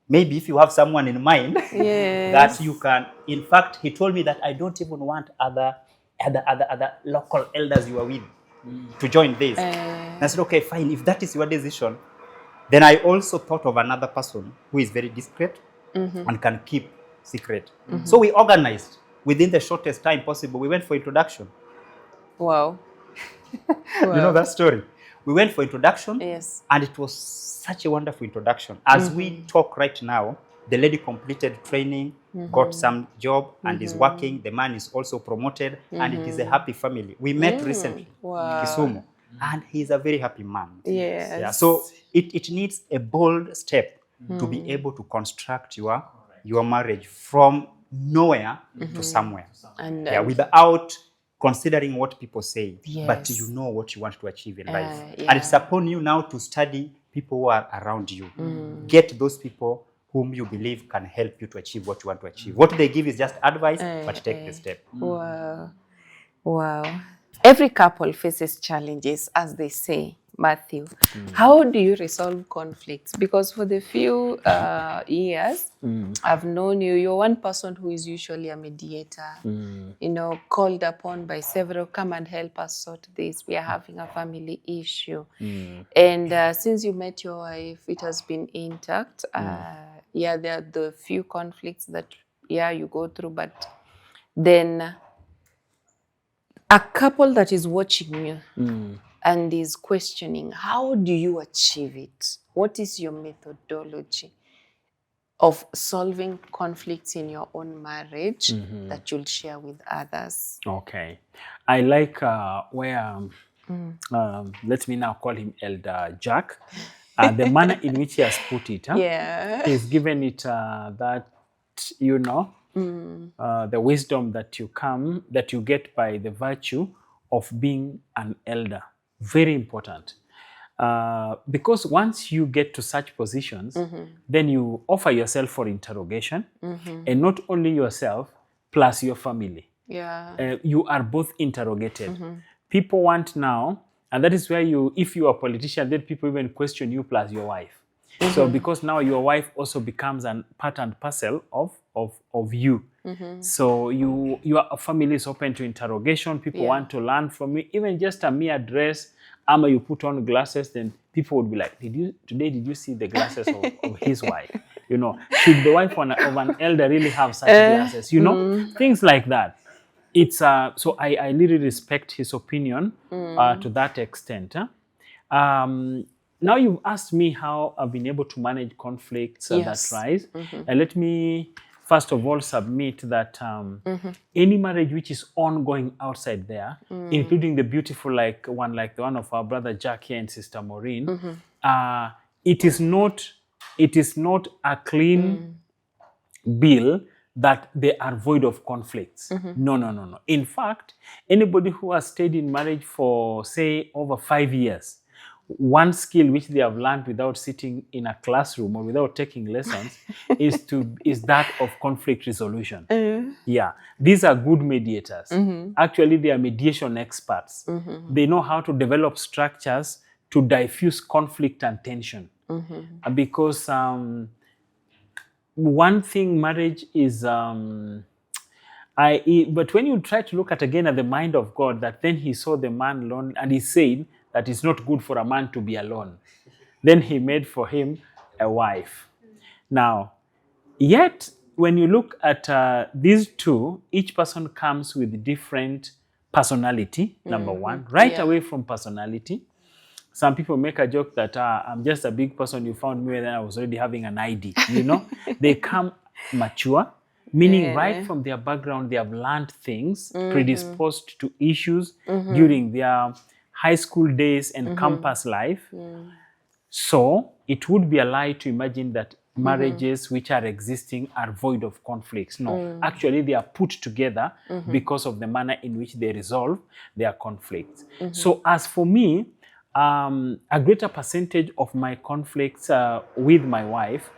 Maybe if you have someone in mind that you can. In fact, he told me that I don't even want other local elders you are with to join this. And I said, okay, fine. If that is your decision, then I also thought of another person who is very discreet and can keep secret. So we organized within the shortest time possible. We went for introduction. Wow. You know that story? we went for introduction. Yes. And it was such a wonderful introduction. As we talk right now, the lady completed training, got some job, and is working. The man is also promoted, and it is a happy family. We met recently in Kisumu, and he's a very happy man. Yes. Yeah. So it needs a bold step to be able to construct your marriage from nowhere to somewhere. And Without considering what people say, but Yes. you know what you want to achieve in life. yeah. And it's upon you now to study people who are around you. Get those people whom you believe can help you to achieve what you want to achieve. What they give is just advice, but take the step. Wow. Wow. Every couple faces challenges, as they say, Matthew. How do you resolve conflicts? Because for the few years I've known you, you're one person who is usually a mediator, you know, called upon by several, come and help us sort this. We are having a family issue. And since you met your wife, it has been intact. Yeah, there are the few conflicts that, you go through, but then a couple that is watching you and is questioning, how do you achieve it? What is your methodology of solving conflicts in your own marriage that you'll share with others? Okay. I like where, let me now call him Elder Jack, the manner in which he has put it. Yeah. He's given it that, you know, the wisdom that you get by the virtue of being an elder. Very important. Because once you get to such positions, then you offer yourself for interrogation, and not only yourself, plus your family. Yeah. You are both interrogated. People want now, and that is where if you are a politician, then people even question you plus your wife. So because now your wife also becomes a part and parcel of you. So your family is open to interrogation. People want to learn from you. Even just a mere dress, you put on glasses, then people would be like, did you see the glasses of his wife? You know, should the wife of an elder really have such glasses? You know, things like that. It's so I really respect his opinion to that extent. Now you've asked me how I've been able to manage conflicts that rise. Let me first of all submit that any marriage which is ongoing outside there, including the beautiful like the one of our brother Jack here and Sister Maureen, it is not a clean bill that they are void of conflicts. No. In fact, anybody who has stayed in marriage for, say, over 5 years, one skill which they have learned without sitting in a classroom or without taking lessons is that of conflict resolution. Yeah, these are good mediators. Actually, they are mediation experts. They know how to develop structures to diffuse conflict and tension. Because one thing marriage is, but when you try to look at the mind of God, that then he saw the man alone and he said that it's not good for a man to be alone. Then he made for him a wife. Now, yet when you look at these two, each person comes with different personality, number one, away from personality. Some people make a joke that I'm just a big person, you found me when I was already having an ID, you know. They come mature, meaning right from their background, they have learned things, predisposed to issues during their high school days and campus life. So it would be a lie to imagine that marriages which are existing are void of conflicts. No, actually they are put together because of the manner in which they resolve their conflicts. So as for me, a greater percentage of my conflicts with my wife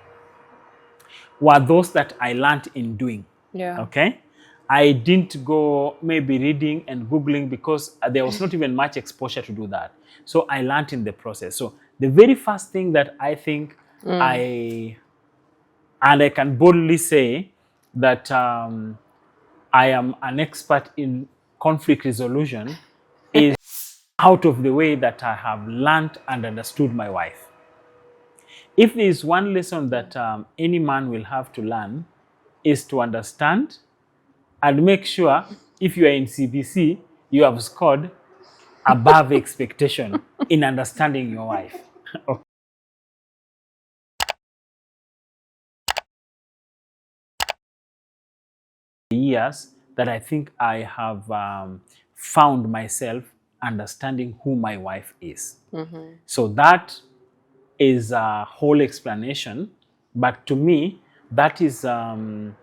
were those that I learned in doing. Okay? I didn't go maybe reading and Googling because there was not even much exposure to do that. So I learned in the process. So the very first thing that I think I can boldly say that I am an expert in conflict resolution is out of the way that I have learned and understood my wife. If there is one lesson that any man will have to learn is to understand and make sure if you are in CBC, you have scored above expectation in understanding your wife. Years that I think I have found myself understanding who my wife is. So that is a whole explanation, but to me, that is an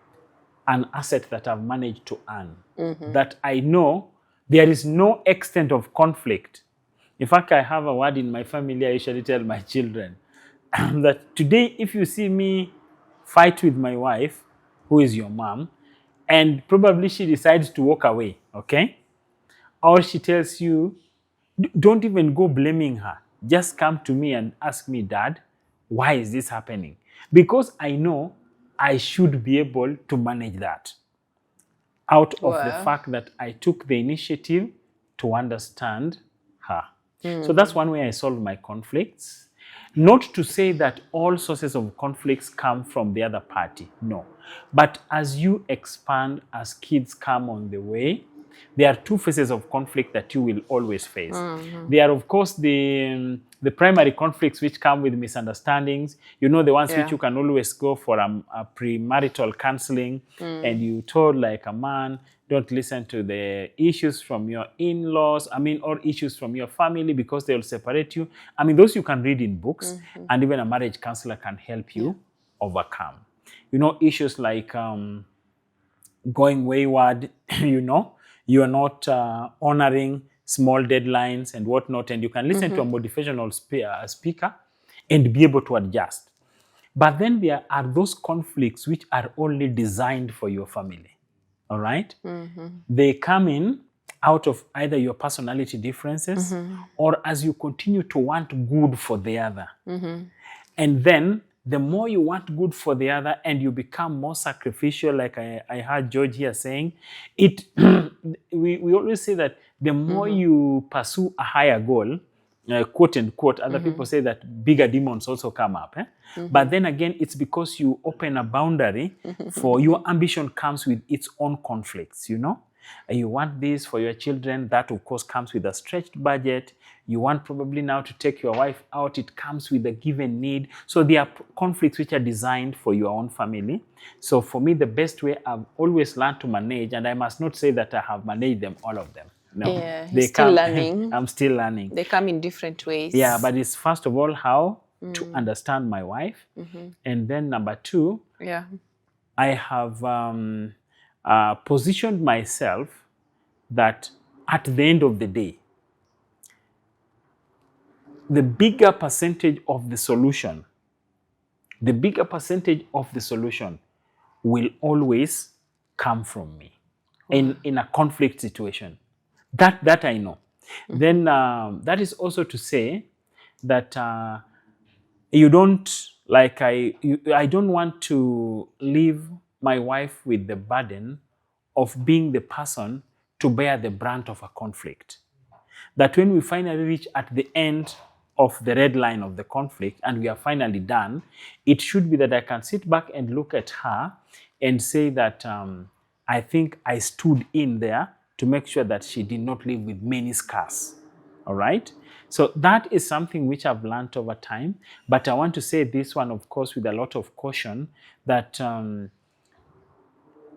asset that I've managed to earn. That I know there is no extent of conflict. In fact, I have a word in my family I usually tell my children that today, if you see me fight with my wife, who is your mom, and probably she decides to walk away, okay? Or she tells you, don't even go blaming her. Just come to me and ask me, Dad, why is this happening? Because I know I should be able to manage that out of the fact that I took the initiative to understand her. So that's one way I solve my conflicts. Not to say that all sources of conflicts come from the other party, no. But as you expand, as kids come on the way, there are two phases of conflict that you will always face. There are, of course, the primary conflicts which come with misunderstandings. You know, the ones which you can always go for a premarital counseling, and you told like a man, don't listen to the issues from your in-laws, or issues from your family because they'll separate you. Those you can read in books, and even a marriage counselor can help you overcome. You know, issues like going wayward, you are not honoring small deadlines and whatnot, and you can listen to a motivational speaker and be able to adjust. But then there are those conflicts which are only designed for your family, all right? They come in out of either your personality differences or as you continue to want good for the other. And then the more you want good for the other and you become more sacrificial, like I heard George here saying, we always say that the more you pursue a higher goal, quote unquote, other people say that bigger demons also come up. But then again, it's because you open a boundary for your ambition comes with its own conflicts, You want this for your children, that of course comes with a stretched budget. You want probably now to take your wife out, it comes with a given need. So there are conflicts which are designed for your own family. So for me, the best way I've always learned to manage, and I must not say that I have managed them, all of them. No, you're still learning. I'm still learning. They come in different ways. Yeah, but it's first of all how to understand my wife. And then number two, I have positioned myself that at the end of the day, the bigger percentage of the solution will always come from me in a conflict situation. That I know. Then that is also to say that you don't, like I don't want to leave my wife with the burden of being the person to bear the brunt of a conflict. That when we finally reach at the end of the red line of the conflict and we are finally done, it should be that I can sit back and look at her and say that I think I stood in there to make sure that she did not live with many scars. All right? So that is something which I've learned over time. But I want to say this one, of course, with a lot of caution, that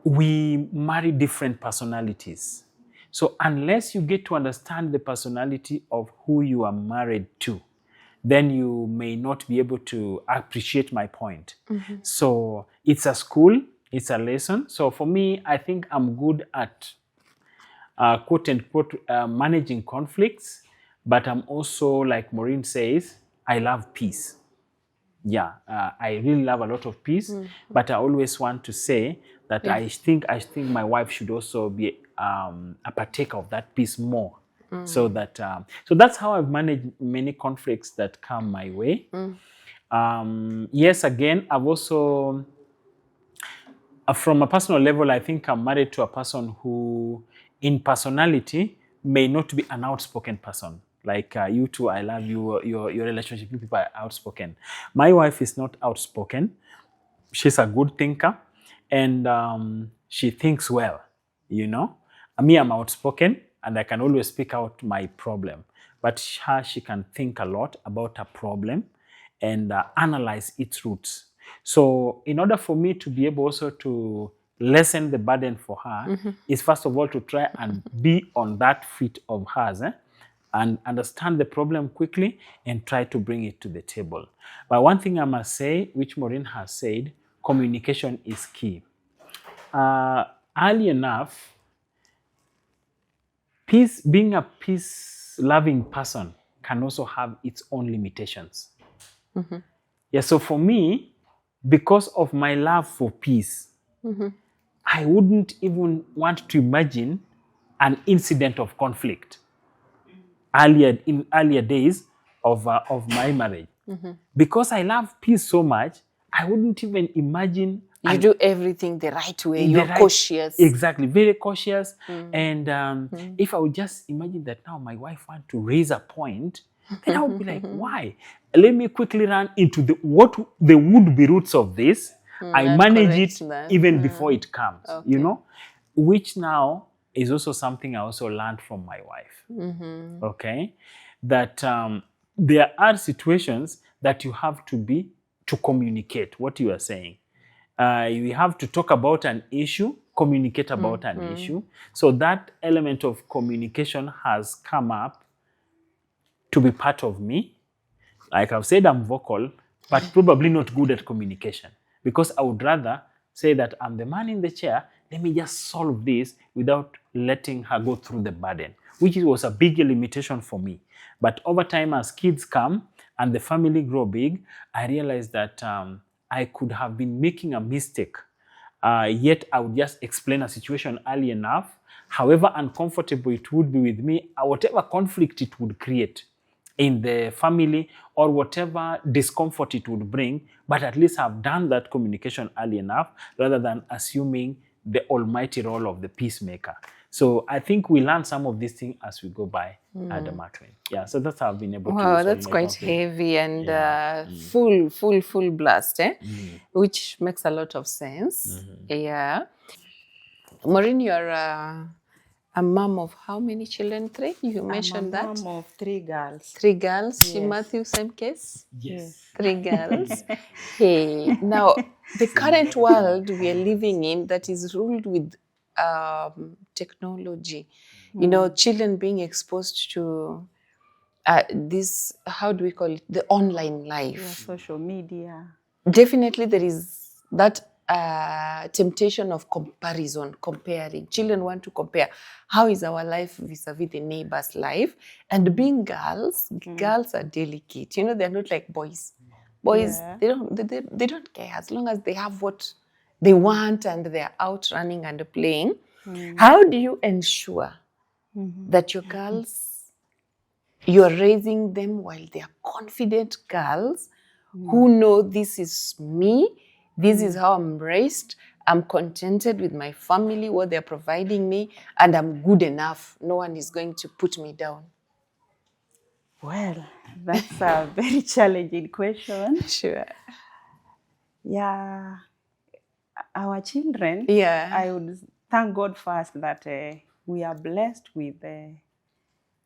we marry different personalities. So unless you get to understand the personality of who you are married to, then you may not be able to appreciate my point. So it's a school, it's a lesson. So for me, I think I'm good at quote unquote managing conflicts, but I'm also, like Maureen says, I love peace. Yeah, I really love a lot of peace, but I always want to say that I think my wife should also be a partaker of that peace more. So that so that's how I've managed many conflicts that come my way. Yes, again, I've also from a personal level, I think I'm married to a person who, in personality, may not be an outspoken person. Like you two, I love you, your relationship, you people are outspoken. My wife is not outspoken. She's a good thinker, and she thinks well, Me, I'm outspoken. and I can always speak out my problem. But she can think a lot about a problem and analyze its roots. So in order for me to be able also to lessen the burden for her, is first of all to try and be on that feet of hers, and understand the problem quickly and try to bring it to the table. But one thing I must say, which Maureen has said, communication is key. Early enough, being a peace-loving person can also have its own limitations. Yeah, so for me, because of my love for peace, I wouldn't even want to imagine an incident of conflict in earlier days of my marriage. Because I love peace so much, I wouldn't even imagine. You do everything the right way. You're cautious. Exactly, very cautious. And if I would just imagine that now my wife wants to raise a point, then I would be like, why? Let me quickly run into what the would-be roots of this. I manage it even before it comes, you know, which now is also something I also learned from my wife. Okay, that there are situations that you have to communicate what you are saying. You have to talk about an issue, communicate about an issue. So that element of communication has come up to be part of me. Like I've said, I'm vocal, but probably not good at communication, because I would rather say that I'm the man in the chair, let me just solve this without letting her go through the burden, which was a big limitation for me. But over time, as kids come and the family grow big, I realized that I could have been making a mistake, yet I would just explain a situation early enough, however uncomfortable it would be with me, whatever conflict it would create in the family or whatever discomfort it would bring, but at least I've done that communication early enough rather than assuming the almighty role of the peacemaker. So I think we learn some of these things as we go by at the Matwin. Yeah, so that's how I've been able to. Wow, that's quite heavy and full blast, which makes a lot of sense. Yeah. Maureen, you're a mom of how many children? 3? You mentioned that. I'm a mom of 3 girls. 3 girls. Yes. She, Matthew, same case? Yes. 3 girls. Hey, now the current world we are living in that is ruled with technology, you know, children being exposed to this, how do we call it, the online life. Yeah, social media. Definitely there is that temptation of comparison, comparing. Children want to compare. How is our life vis-a-vis the neighbor's life? And being girls, girls are delicate. You know, they're not like boys. Boys, they don't care as long as they have what they want and they're out running and playing. How do you ensure that your girls, you're raising them while they are confident girls who know this is me, this is how I'm raised, I'm contented with my family, what they're providing me, and I'm good enough. No one is going to put me down. Well, that's a very challenging question. Sure. Yeah, our children, I would thank God first that we are blessed with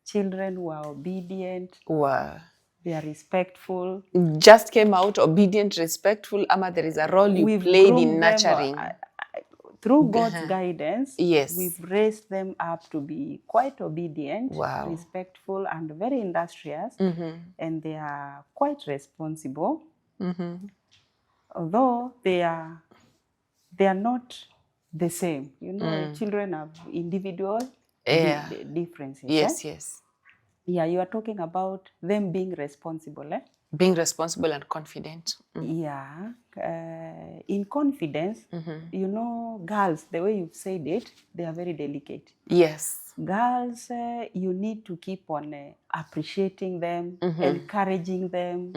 children who are obedient. Wow. They are respectful. Just came out obedient, respectful. Ama, there is a role you played in nurturing. Through God's guidance, yes, we've raised them up to be quite obedient, respectful, and very industrious. And they are quite responsible. Although they are not the same. You know, children have individual differences. Yes, yes. Yeah, you are talking about them being responsible. Being responsible and confident. Yeah. In confidence, you know, girls, the way you've said it, they are very delicate. Yes. Girls, you need to keep on appreciating them, encouraging them.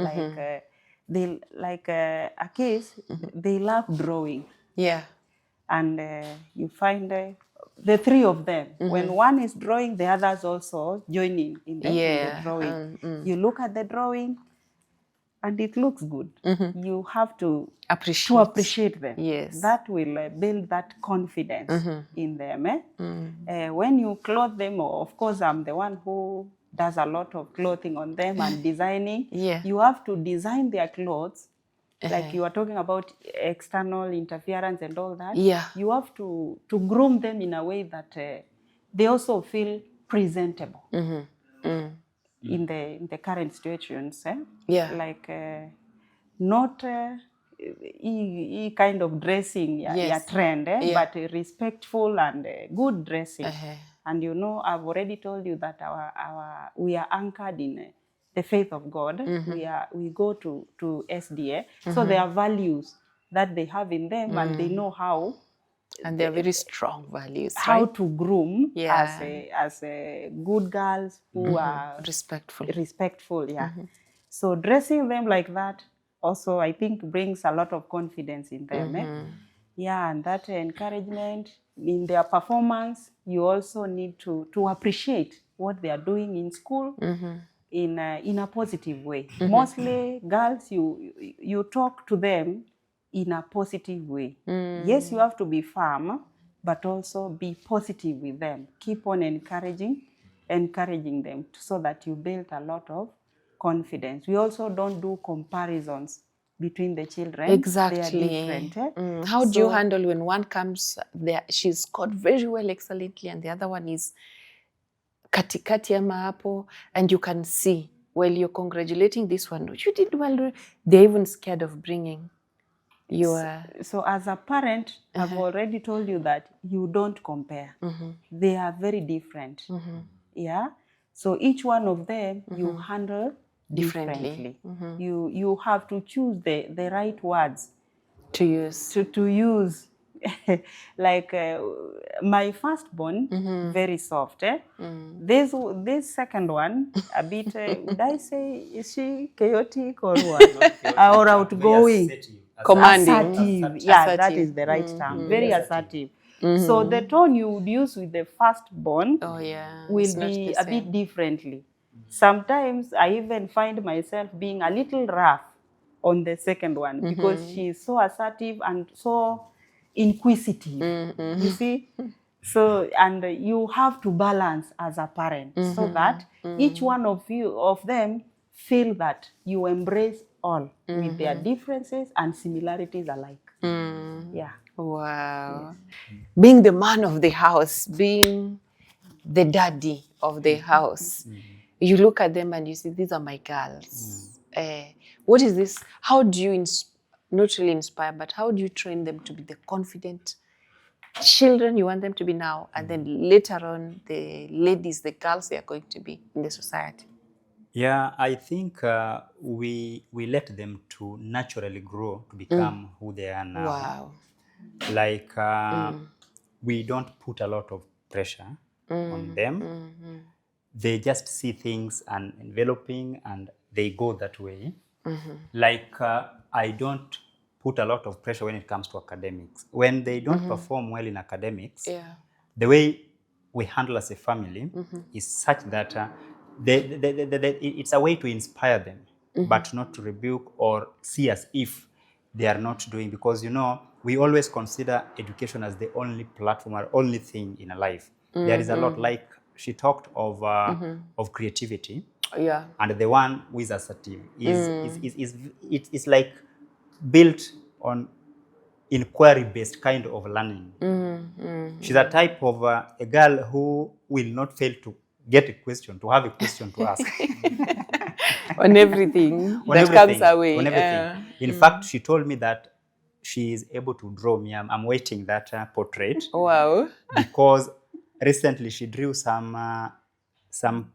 Like a case, they love drawing. Yeah. And you find the 3 of them. When one is drawing, the others also join in the drawing. You look at the drawing, and it looks good, you have to Appreciate. them. Yes. That will build that confidence in them. When you clothe them, of course, I'm the one who does a lot of clothing on them and designing. Yeah. You have to design their clothes. Like you are talking about external interference and all that. Yeah. You have to groom them in a way that they also feel presentable in the current situations. Yeah. Like not kind of dressing, Yes. trend, Yeah. but respectful and good dressing. And you know, I've already told you that we are anchored in the faith of God. We go to SDA, so there are values that they have in them, and they know how. And they're very strong values, How right? to groom Yeah. as a good girls who are Respectful. yeah. So dressing them like that also, I think, brings a lot of confidence in them. Yeah, and that encouragement in their performance, you also need to appreciate what they are doing in school in a positive way. Mostly girls, you talk to them in a positive way. Yes, you have to be firm, but also be positive with them. Keep on encouraging them so that you build a lot of confidence. We also don't do comparisons between the children. Exactly. They are different. How do you handle when one comes there, she's scored very well, excellently, and the other one is katikati ama hapo, and you can see, well, you're congratulating this one, you did well, they're even scared of bringing your... So as a parent, I've already told you that you don't compare. They are very different. Yeah. So each one of them you handle differently. You have to choose the right words to use. To use. Like my firstborn, very soft. This second one, a bit, would I say, is she chaotic or what? Or outgoing? Commanding. Assertive. Yeah, that is the right term. Very assertive. So the tone you would use with the firstborn will be a bit differently. Sometimes I even find myself being a little rough on the second one because she's so assertive and so inquisitive. You see? So, and you have to balance as a parent so that each one of them feel that you embrace all with their differences and similarities alike. Yeah. Wow. Being the man of the house, being the daddy of the house, you look at them and you see, these are my girls. What is this? How do you not really inspire, but how do you train them to be the confident children you want them to be now, and then later on, the ladies, the girls they are going to be in the society? Yeah, I think we let them to naturally grow to become who they are now. Wow. Like we don't put a lot of pressure on them. They just see things and enveloping, and they go that way. Like I don't put a lot of pressure when it comes to academics. When they don't perform well in academics, the way we handle as a family is such that it's a way to inspire them, but not to rebuke or see as if they are not doing, because, you know, we always consider education as the only platform or only thing in a life. There is a lot, like she talked of creativity. Yeah. And the one who is assertive is like built on inquiry-based kind of learning. She's a type of a girl who will not fail to get a question, to have a question to ask. On everything comes her way. On everything. In fact, she told me that she is able to draw me. I'm waiting that portrait. Wow. Because recently she drew some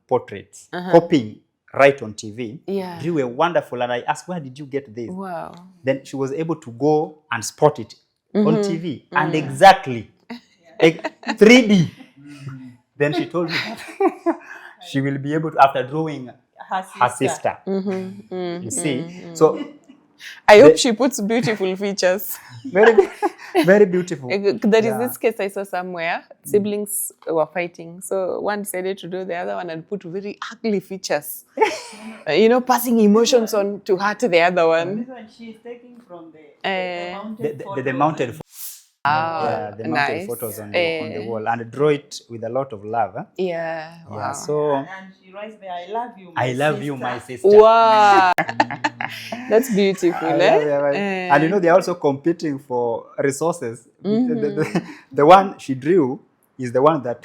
portraits, copying right on TV. Yeah. Drew a wonderful, and I asked, where did you get this? Wow. Then she was able to go and spot it on TV, and exactly 3D. Then she told me that she will be able to, after drawing her sister. You see? So I hope she puts beautiful features. very, Very beautiful. There is this case I saw somewhere. Siblings were fighting. So one decided to do the other one and put very ugly features. Passing emotions on to hurt the other one. This one she's taking from the mounted photos. Ah, The mounted nice. photos on the wall and draw it with a lot of love. Huh? Yeah. Wow. Yeah, so and she writes there, I love you, I love you, my sister. Wow. That's beautiful. And they're also competing for resources. The one she drew is the one that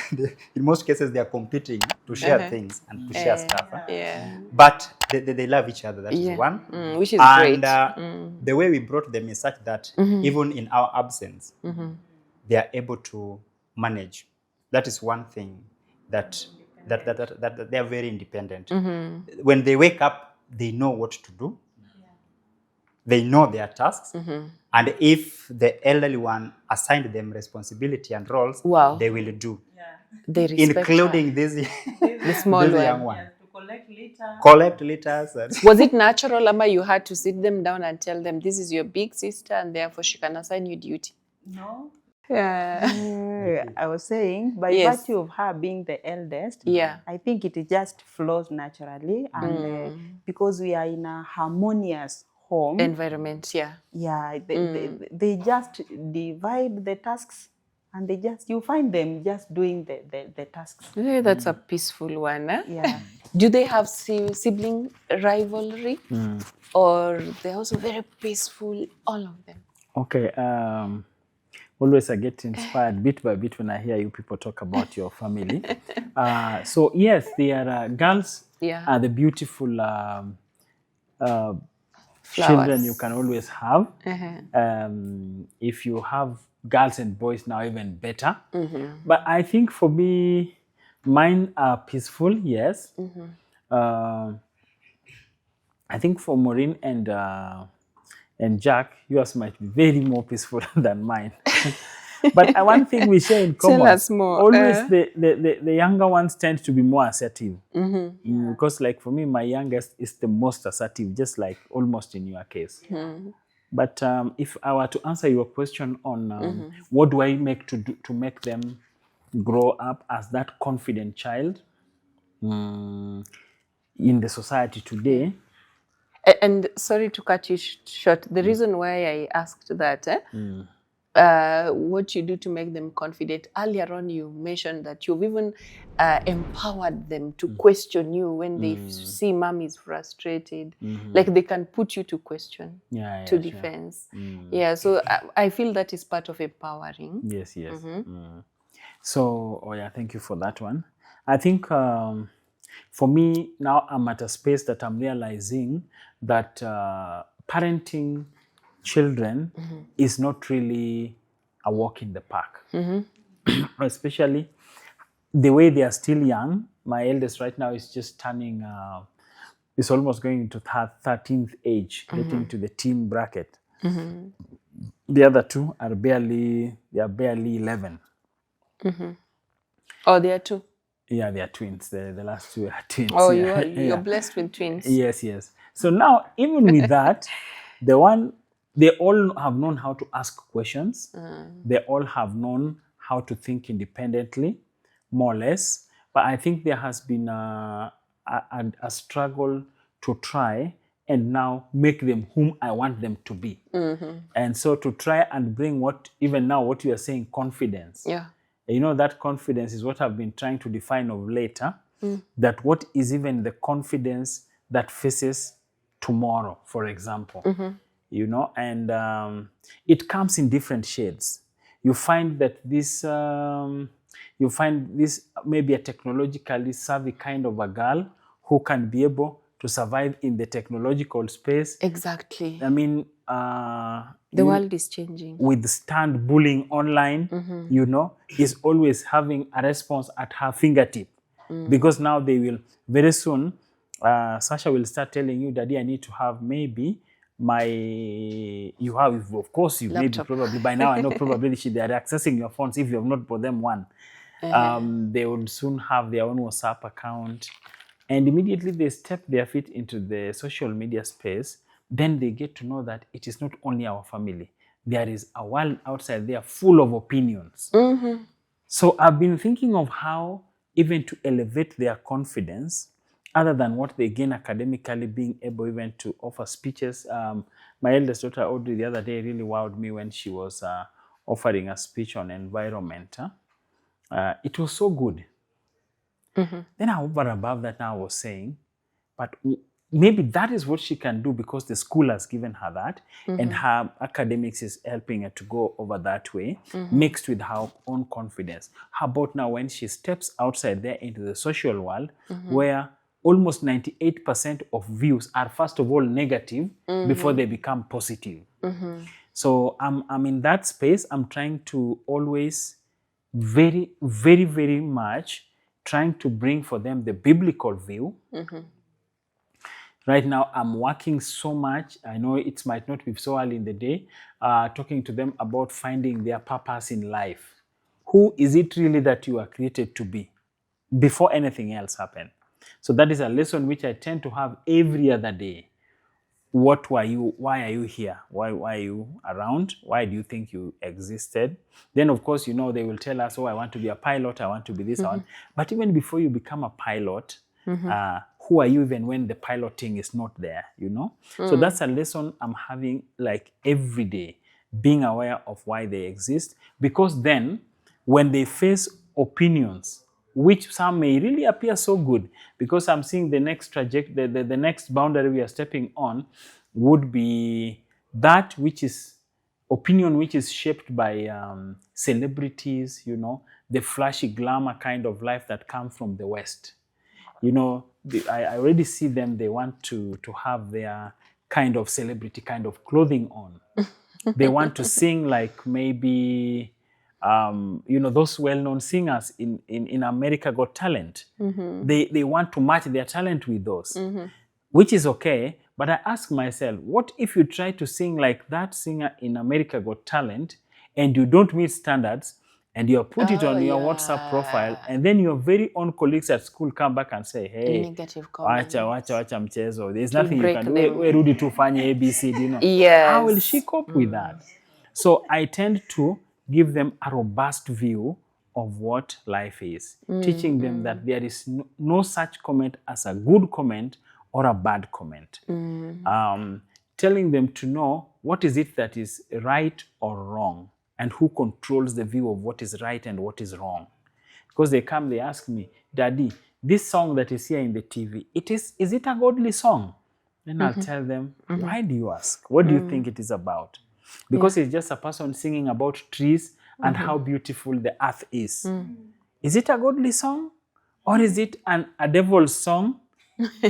in most cases they are competing to share things and to share stuff. Huh? Yeah. But they love each other. That is one. Which is and, great. The way we brought them is such that even in our absence, they are able to manage. That is one thing that they are very independent. When they wake up, they know what to do. They know their tasks. And if the elderly one assigned them responsibility and roles, they will do. They respect including her. The small this one. young one. To collect litters. Was it natural, Amma, you had to sit them down and tell them, this is your big sister and therefore she can assign you duty? No. Yeah. I was saying, by virtue of her being the eldest, I think it just flows naturally. And because we are in a harmonious home environment, they just divide the tasks and you find them just doing the tasks. Yeah, that's a peaceful one. Eh? Yeah. Do they have sibling rivalry? Or they're also very peaceful, all of them? Okay. Always I get inspired bit by bit when I hear you people talk about your family. So yes, they are girls are the beautiful children you can always have. If you have girls and boys now, even better. But I think for me, mine are peaceful, yes. I think for Maureen and Jack, yours might be very more peaceful than mine. But one thing we share in common, tell us more. Always the younger ones tend to be more assertive. Because like for me, my youngest is the most assertive, just like almost in your case. But if I were to answer your question on what do I make to make them grow up as that confident child in the society today. And sorry to cut you short. The reason why I asked that, what you do to make them confident. Earlier on, you mentioned that you've even empowered them to question you when they see mom is frustrated. Like they can put you to question, to defense. Yeah, so I feel that is part of empowering. Yes. So, thank you for that one. I think for me, now I'm at a space that I'm realizing that parenting children is not really a walk in the park. Especially the way they are still young. My eldest right now is just turning, is almost going into 13th age, getting to the teen bracket. The other two are barely 11. Oh, they are two? Yeah, they are twins. The last two are twins. Oh, you're blessed with twins. Yes. So now, even with that, they all have known how to ask questions. They all have known how to think independently, more or less. But I think there has been a struggle to try and now make them whom I want them to be. And so to try and bring what you are saying, confidence. Yeah. You know, that confidence is what I've been trying to define of later. That what is even the confidence that faces tomorrow, for example. You know, and it comes in different shades. You find that this maybe a technologically savvy kind of a girl who can be able to survive in the technological space. Exactly. I mean, the world is changing. Withstand bullying online, you know, is always having a response at her fingertip. Because now they will, very soon, Sasha will start telling you, Daddy, I need to have maybe you have, of course, you maybe probably by now, I know probably they are accessing your phones if you have not bought them one. They will soon have their own WhatsApp account. And immediately they step their feet into the social media space, then they get to know that it is not only our family. there is a world outside there full of opinions. So I've been thinking of how even to elevate their confidence, other than what they gain academically, being able even to offer speeches. My eldest daughter, Audrey, the other day really wowed me when she was offering a speech on environment. It was so good. Then over and above that, now I was saying, but maybe that is what she can do because the school has given her that, and her academics is helping her to go over that way, mixed with her own confidence. How about now when she steps outside there into the social world, where almost 98% of views are first of all negative before they become positive. So I'm in that space. I'm trying to always very, very, very much trying to bring for them the biblical view. Right now, I'm working so much. I know it might not be so early in the day, talking to them about finding their purpose in life. Who is it really that you are created to be before anything else happens? So that is a lesson which I tend to have every other day. What were you? Why are you here? Why are you around? Why do you think you existed? Then, of course, they will tell us, oh, I want to be a pilot. I want to be this. I want. But even before you become a pilot, who are you even when the piloting is not there, So that's a lesson I'm having like every day, being aware of why they exist. Because then when they face opinions, which some may really appear so good, because I'm seeing the next trajectory, the next boundary we are stepping on would be that which is opinion which is shaped by celebrities, the flashy glamour kind of life that comes from the West. I already see them, they want to have their kind of celebrity kind of clothing on. They want to sing like maybe those well-known singers in America Got Talent. They want to match their talent with those, which is okay. But I ask myself, what if you try to sing like that singer in America Got Talent and you don't meet standards and you put it on your WhatsApp profile, and then your very own colleagues at school come back and say, hey, negative comments. Wacha mchezo. There's nothing you can do. We rudi tufanye ABCD, Yes. How will she cope with that? So I tend to give them a robust view of what life is, teaching them that there is no such comment as a good comment or a bad comment. Telling them to know what is it that is right or wrong, and who controls the view of what is right and what is wrong. Because they come, they ask me, Daddy, this song that is here in the TV, is it a godly song? Then I'll tell them, why do you ask? What do you think it is about? Because it's just a person singing about trees and how beautiful the earth is. Is it a godly song? Or is it a devil's song?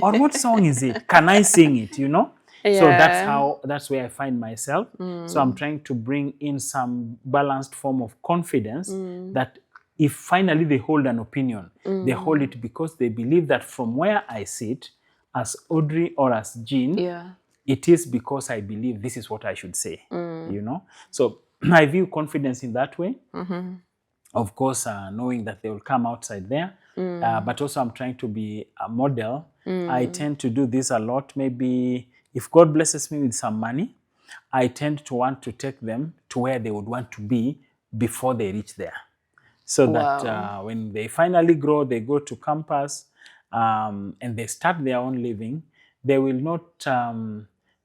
Or what song is it? Can I sing it, So that's where I find myself. So I'm trying to bring in some balanced form of confidence that if finally they hold an opinion, they hold it because they believe that from where I sit, as Audrey or as Jean, it is because I believe this is what I should say, So I view confidence in that way. Of course, knowing that they will come outside there. But also I'm trying to be a model. I tend to do this a lot. Maybe if God blesses me with some money, I tend to want to take them to where they would want to be before they reach there. So that when they finally grow, they go to campus and they start their own living, they will not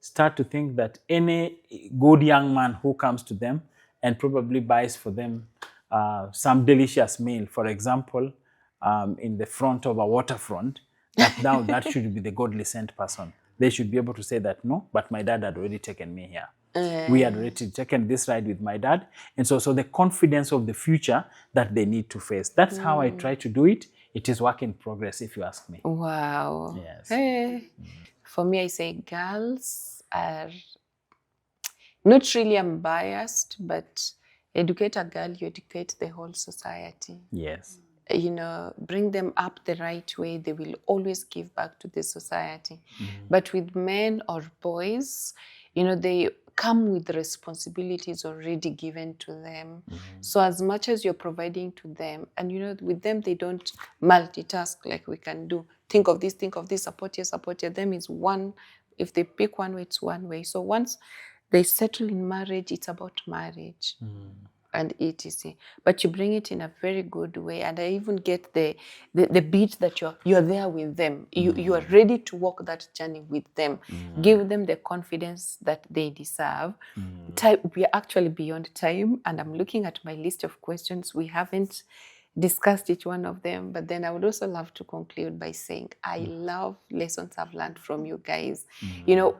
start to think that any good young man who comes to them and probably buys for them some delicious meal, for example, in the front of a waterfront, that now that should be the godly sent person. They should be able to say that, no, but my dad had already taken me here. We had already taken this ride with my dad. And so the confidence of the future that they need to face. That's how I try to do it. It is work in progress, if you ask me. Wow. Yes. Hey. For me, I say girls are not really unbiased, but educate a girl, you educate the whole society. Yes. Bring them up the right way, they will always give back to the society. But with men or boys, they come with responsibilities already given to them. So as much as you're providing to them, and with them, they don't multitask like we can do. Think of this, support here. Them is one. If they pick one way, it's one way. So once they settle in marriage, it's about marriage. And etc. But you bring it in a very good way, and I even get the bit that you're there with them. You are ready to walk that journey with them. Give them the confidence that they deserve. We are actually beyond time, and I'm looking at my list of questions. We haven't discussed each one of them, but then I would also love to conclude by saying I love lessons I've learned from you guys. You know,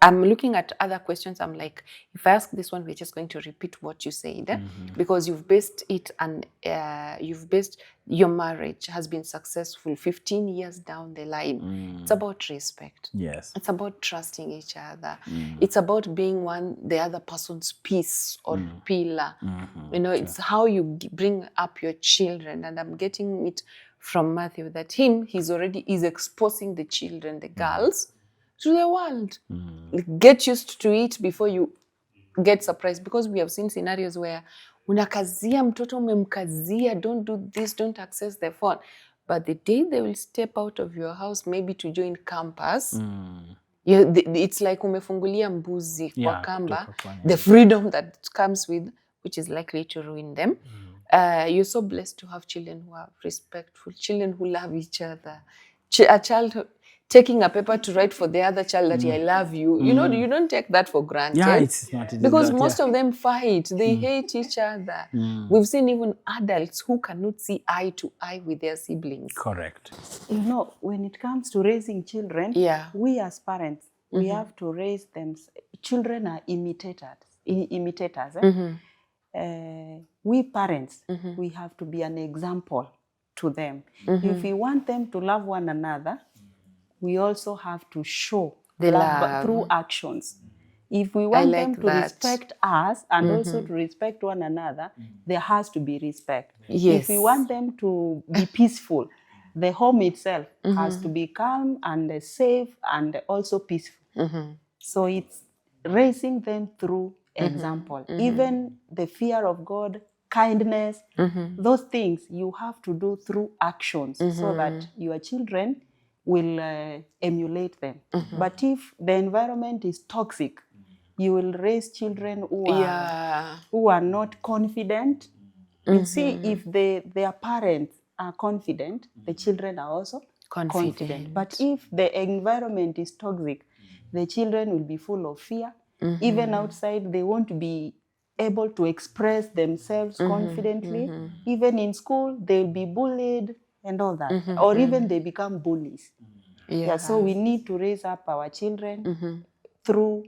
I'm looking at other questions. I'm like, if I ask this one, we're just going to repeat what you said, because you've based it, and you've based your marriage has been successful 15 years down the line. It's about respect. Yes. It's about trusting each other. It's about being the other person's piece or pillar. You know, it's how you bring up your children. And I'm getting it from Matthew that he's already exposing the children, the girls, to the world. Get used to it before you get surprised, because we have seen scenarios where unakazia mtoto, umemkazia, don't do this, don't access the phone. But the day they will step out of your house, maybe to join campus, it's like umefungulia mbuzi kwa kamba, the freedom that comes with, which is likely to ruin them. You're so blessed to have children who are respectful, children who love each other. A child taking a paper to write for the other child that I love you. You know, you don't take that for granted. Yeah, it's not because most of them fight. They hate each other. We've seen even adults who cannot see eye to eye with their siblings. Correct. You know, when it comes to raising children, we as parents, we have to raise them. Children are imitators. We parents, we have to be an example to them. If we want them to love one another, we also have to show the love through actions. If we want them to respect us and also to respect one another, there has to be respect. Yes. If we want them to be peaceful, the home itself has to be calm and safe and also peaceful. So it's raising them through example. Even the fear of God, kindness, those things you have to do through actions so that your children will emulate them. But if the environment is toxic, you will raise children who are not confident. You see, if their parents are confident, the children are also confident. But if the environment is toxic, the children will be full of fear. Even outside, they won't be able to express themselves confidently. Even in school, they'll be bullied and all that. Or even they become bullies. So we need to raise up our children through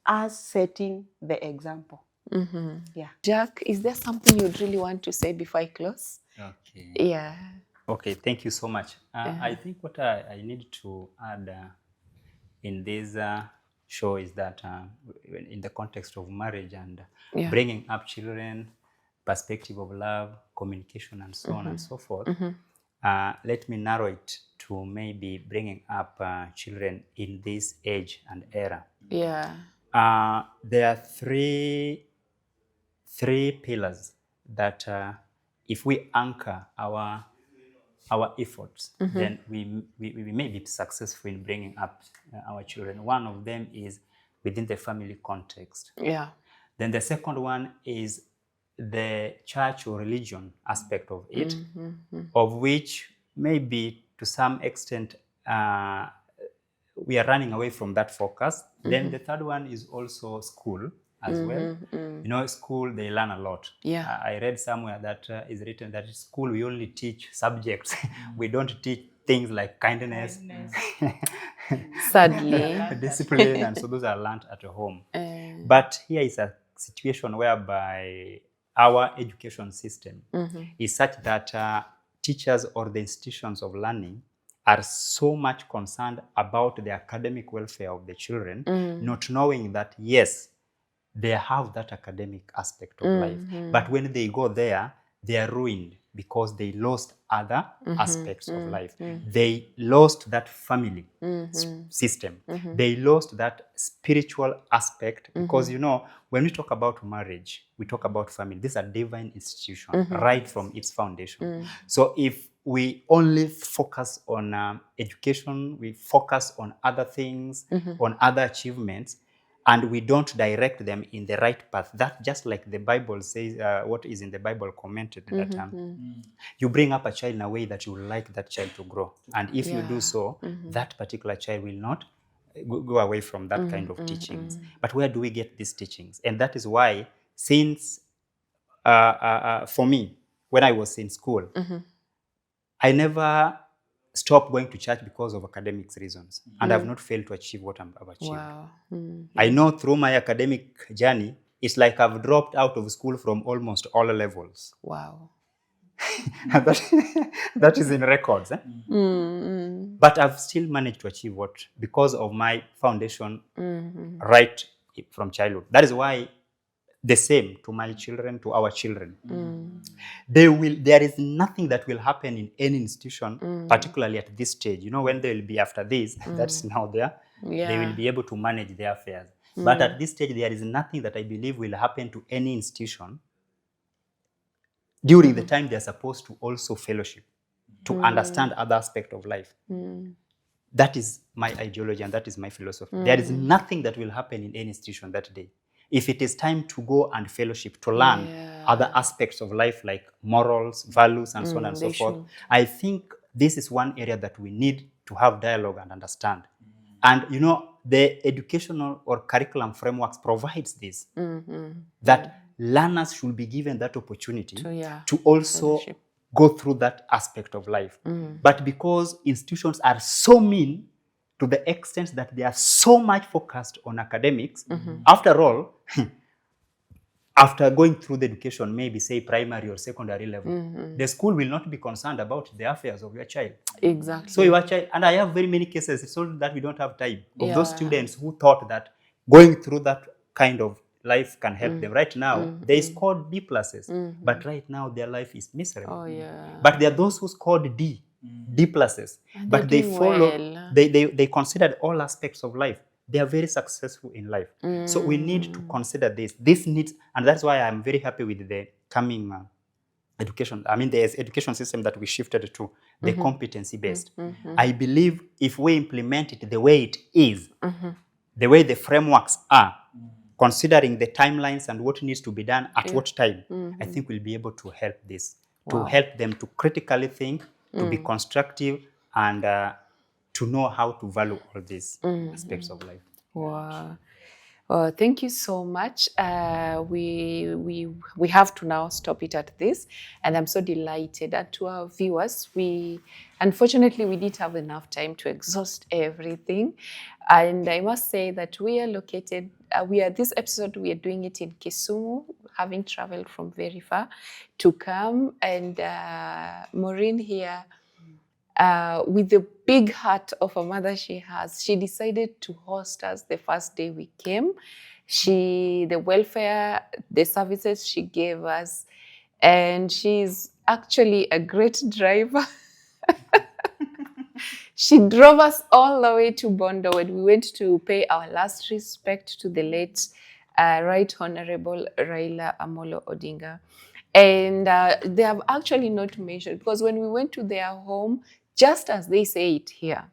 us setting the example. Jack, is there something you'd really want to say before I close? Okay. Okay, thank you so much. I think what I need to add in this show is that in the context of marriage and bringing up children, perspective of love, communication, and so on and so forth, let me narrow it to maybe bringing up children in this age and era. There are three pillars that if we anchor our efforts, then we may be successful in bringing up our children. One of them is within the family context. Then the second one is the church or religion aspect of it, of which maybe to some extent we are running away from that focus. Then the third one is also school as well. You know, school, they learn a lot. I read somewhere that is written that in school we only teach subjects. We don't teach things like kindness. Sadly. Discipline, and so those are learned at home. But here is a situation whereby our education system is such that teachers or the institutions of learning are so much concerned about the academic welfare of the children, not knowing that, yes, they have that academic aspect of life. But when they go there, they are ruined because they lost other aspects of life. They lost that family system. They lost that spiritual aspect because, you know, when we talk about marriage, we talk about family. This is a divine institution right from its foundation. So if we only focus on education, we focus on other things, on other achievements, and we don't direct them in the right path, that just like the Bible says, what is in the Bible commented that you bring up a child in a way that you like that child to grow. And if you do so, that particular child will not go away from that kind of teachings. But where do we get these teachings? And that is why, since for me, when I was in school, I never stopped going to church because of academics reasons. And I've not failed to achieve what I've achieved. Wow. I know through my academic journey, it's like I've dropped out of school from almost all levels. Wow. that is in records. But I've still managed to achieve what? Because of my foundation right from childhood. That is why the same to my children, to our children. There is nothing that will happen in any institution, particularly at this stage. You know, when they will be after this, that's now there. Yeah. They will be able to manage their affairs. But at this stage, there is nothing that I believe will happen to any institution during the time they are supposed to also fellowship, to understand other aspects of life. That is my ideology and that is my philosophy. There is nothing that will happen in any institution that day. If it is time to go and fellowship, to learn other aspects of life like morals, values, and so on and so forth, I think this is one area that we need to have dialogue and understand. And, you know, the educational or curriculum frameworks provides this, that learners should be given that opportunity to also fellowship. Go through that aspect of life. But because institutions are so mean, to the extent that they are so much focused on academics, after all, after going through the education, maybe say primary or secondary level, the school will not be concerned about the affairs of your child. Exactly. So your child, and I have very many cases, it's not that we don't have time, of those students who thought that going through that kind of life can help them. Right now, they scored B pluses, but right now their life is miserable. But there are those who scored D pluses, but they follow, they considered all aspects of life. They are very successful in life. So we need to consider this. This needs, and that's why I'm very happy with the coming education. I mean, the education system that we shifted to, the competency-based. I believe if we implement it the way it is, the way the frameworks are, considering the timelines and what needs to be done at what time, I think we'll be able to help this, to help them to critically think, to be constructive, and to know how to value all these aspects of life. Wow. Thank you so much. We have to now stop it at this, and I'm so delighted. And to our viewers, unfortunately we didn't have enough time to exhaust everything, and I must say that we are located. This episode we are doing it in Kisumu, having traveled from very far to come, and Maureen here. With the big heart of a mother she has, she decided to host us the first day we came. The welfare, the services she gave us, and she's actually a great driver. She drove us all the way to Bondo when we went to pay our last respect to the late Right Honorable Raila Amolo Odinga. And they have actually not mentioned, because when we went to their home, just as they say it here,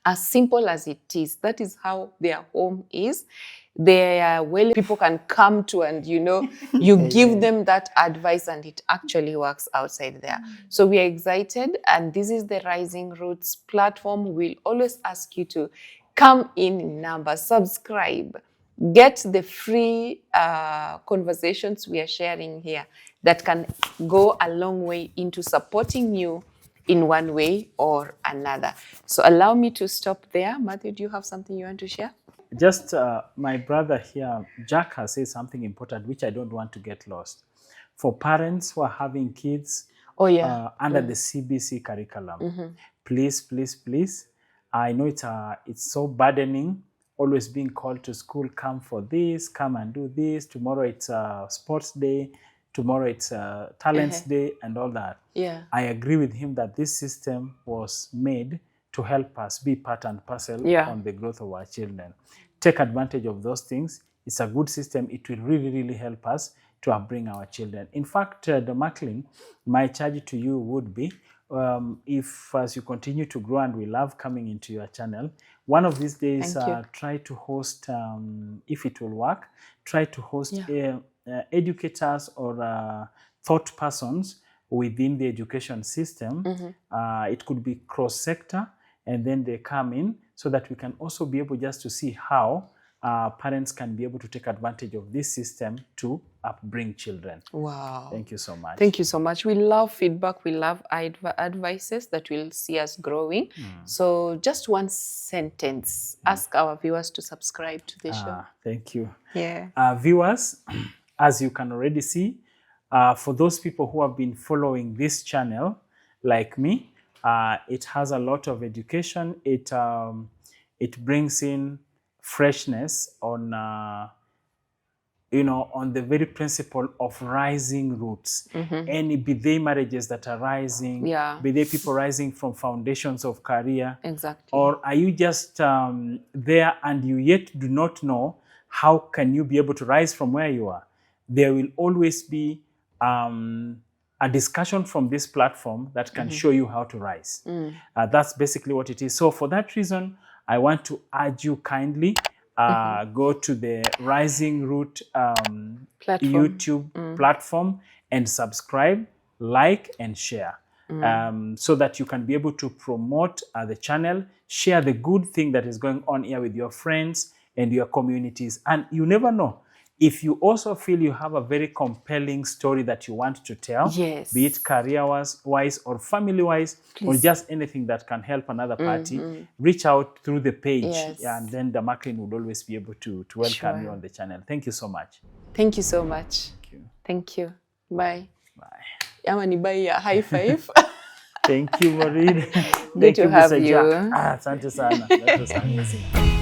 as simple as it is, that is how their home is. They are people can come to, and you give them that advice and it actually works outside there. So we are excited, and this is the Rising Roots platform. We'll always ask you to come in numbers, subscribe, get the free conversations we are sharing here that can go a long way into supporting you in one way or another. So allow me to stop there. Matthew, do you have something you want to share? Just my brother here, Jack, has said something important which I don't want to get lost. For parents who are having kids under the CBC curriculum, please, please, please. I know it's so burdening, always being called to school, come for this, come and do this. Tomorrow it's sports day. Tomorrow it's talents day and all that. I agree with him that this system was made to help us be part and parcel on the growth of our children. Take advantage of those things. It's a good system. It will really, really help us to upbring our children. In fact, the Macklin, my charge to you would be, if as you continue to grow, and we love coming into your channel, one of these days, try to host, if it will work, try to host educators or thought persons within the education system. It could be cross-sector, and then they come in so that we can also be able just to see how parents can be able to take advantage of this system to upbring children. Wow. Thank you so much. Thank you so much. We love feedback. We love advices that will see us growing. So just one sentence. Ask our viewers to subscribe to the show. Thank you. Yeah. Viewers, as you can already see, for those people who have been following this channel, like me, it has a lot of education. It brings in freshness on, on the very principle of rising roots. Any be they marriages that are rising, be they people rising from foundations of career, or are you just there and you yet do not know how can you be able to rise from where you are? There will always be a discussion from this platform that can show you how to rise. That's basically what it is. So for that reason, I want to urge you kindly, go to the Rising Root YouTube platform and subscribe, like, and share, so that you can be able to promote the channel, share the good thing that is going on here with your friends and your communities. And you never know, if you also feel you have a very compelling story that you want to tell, be it career-wise or family-wise, or just anything that can help another party, reach out through the page, and then the Maclean would always be able to welcome you on the channel. Thank you so much. Thank you so much. Thank you. Thank you. Bye. Bye. Ama ni bye ya high five. Thank you, Maureen. Good to have you. Asante sana. That was amazing.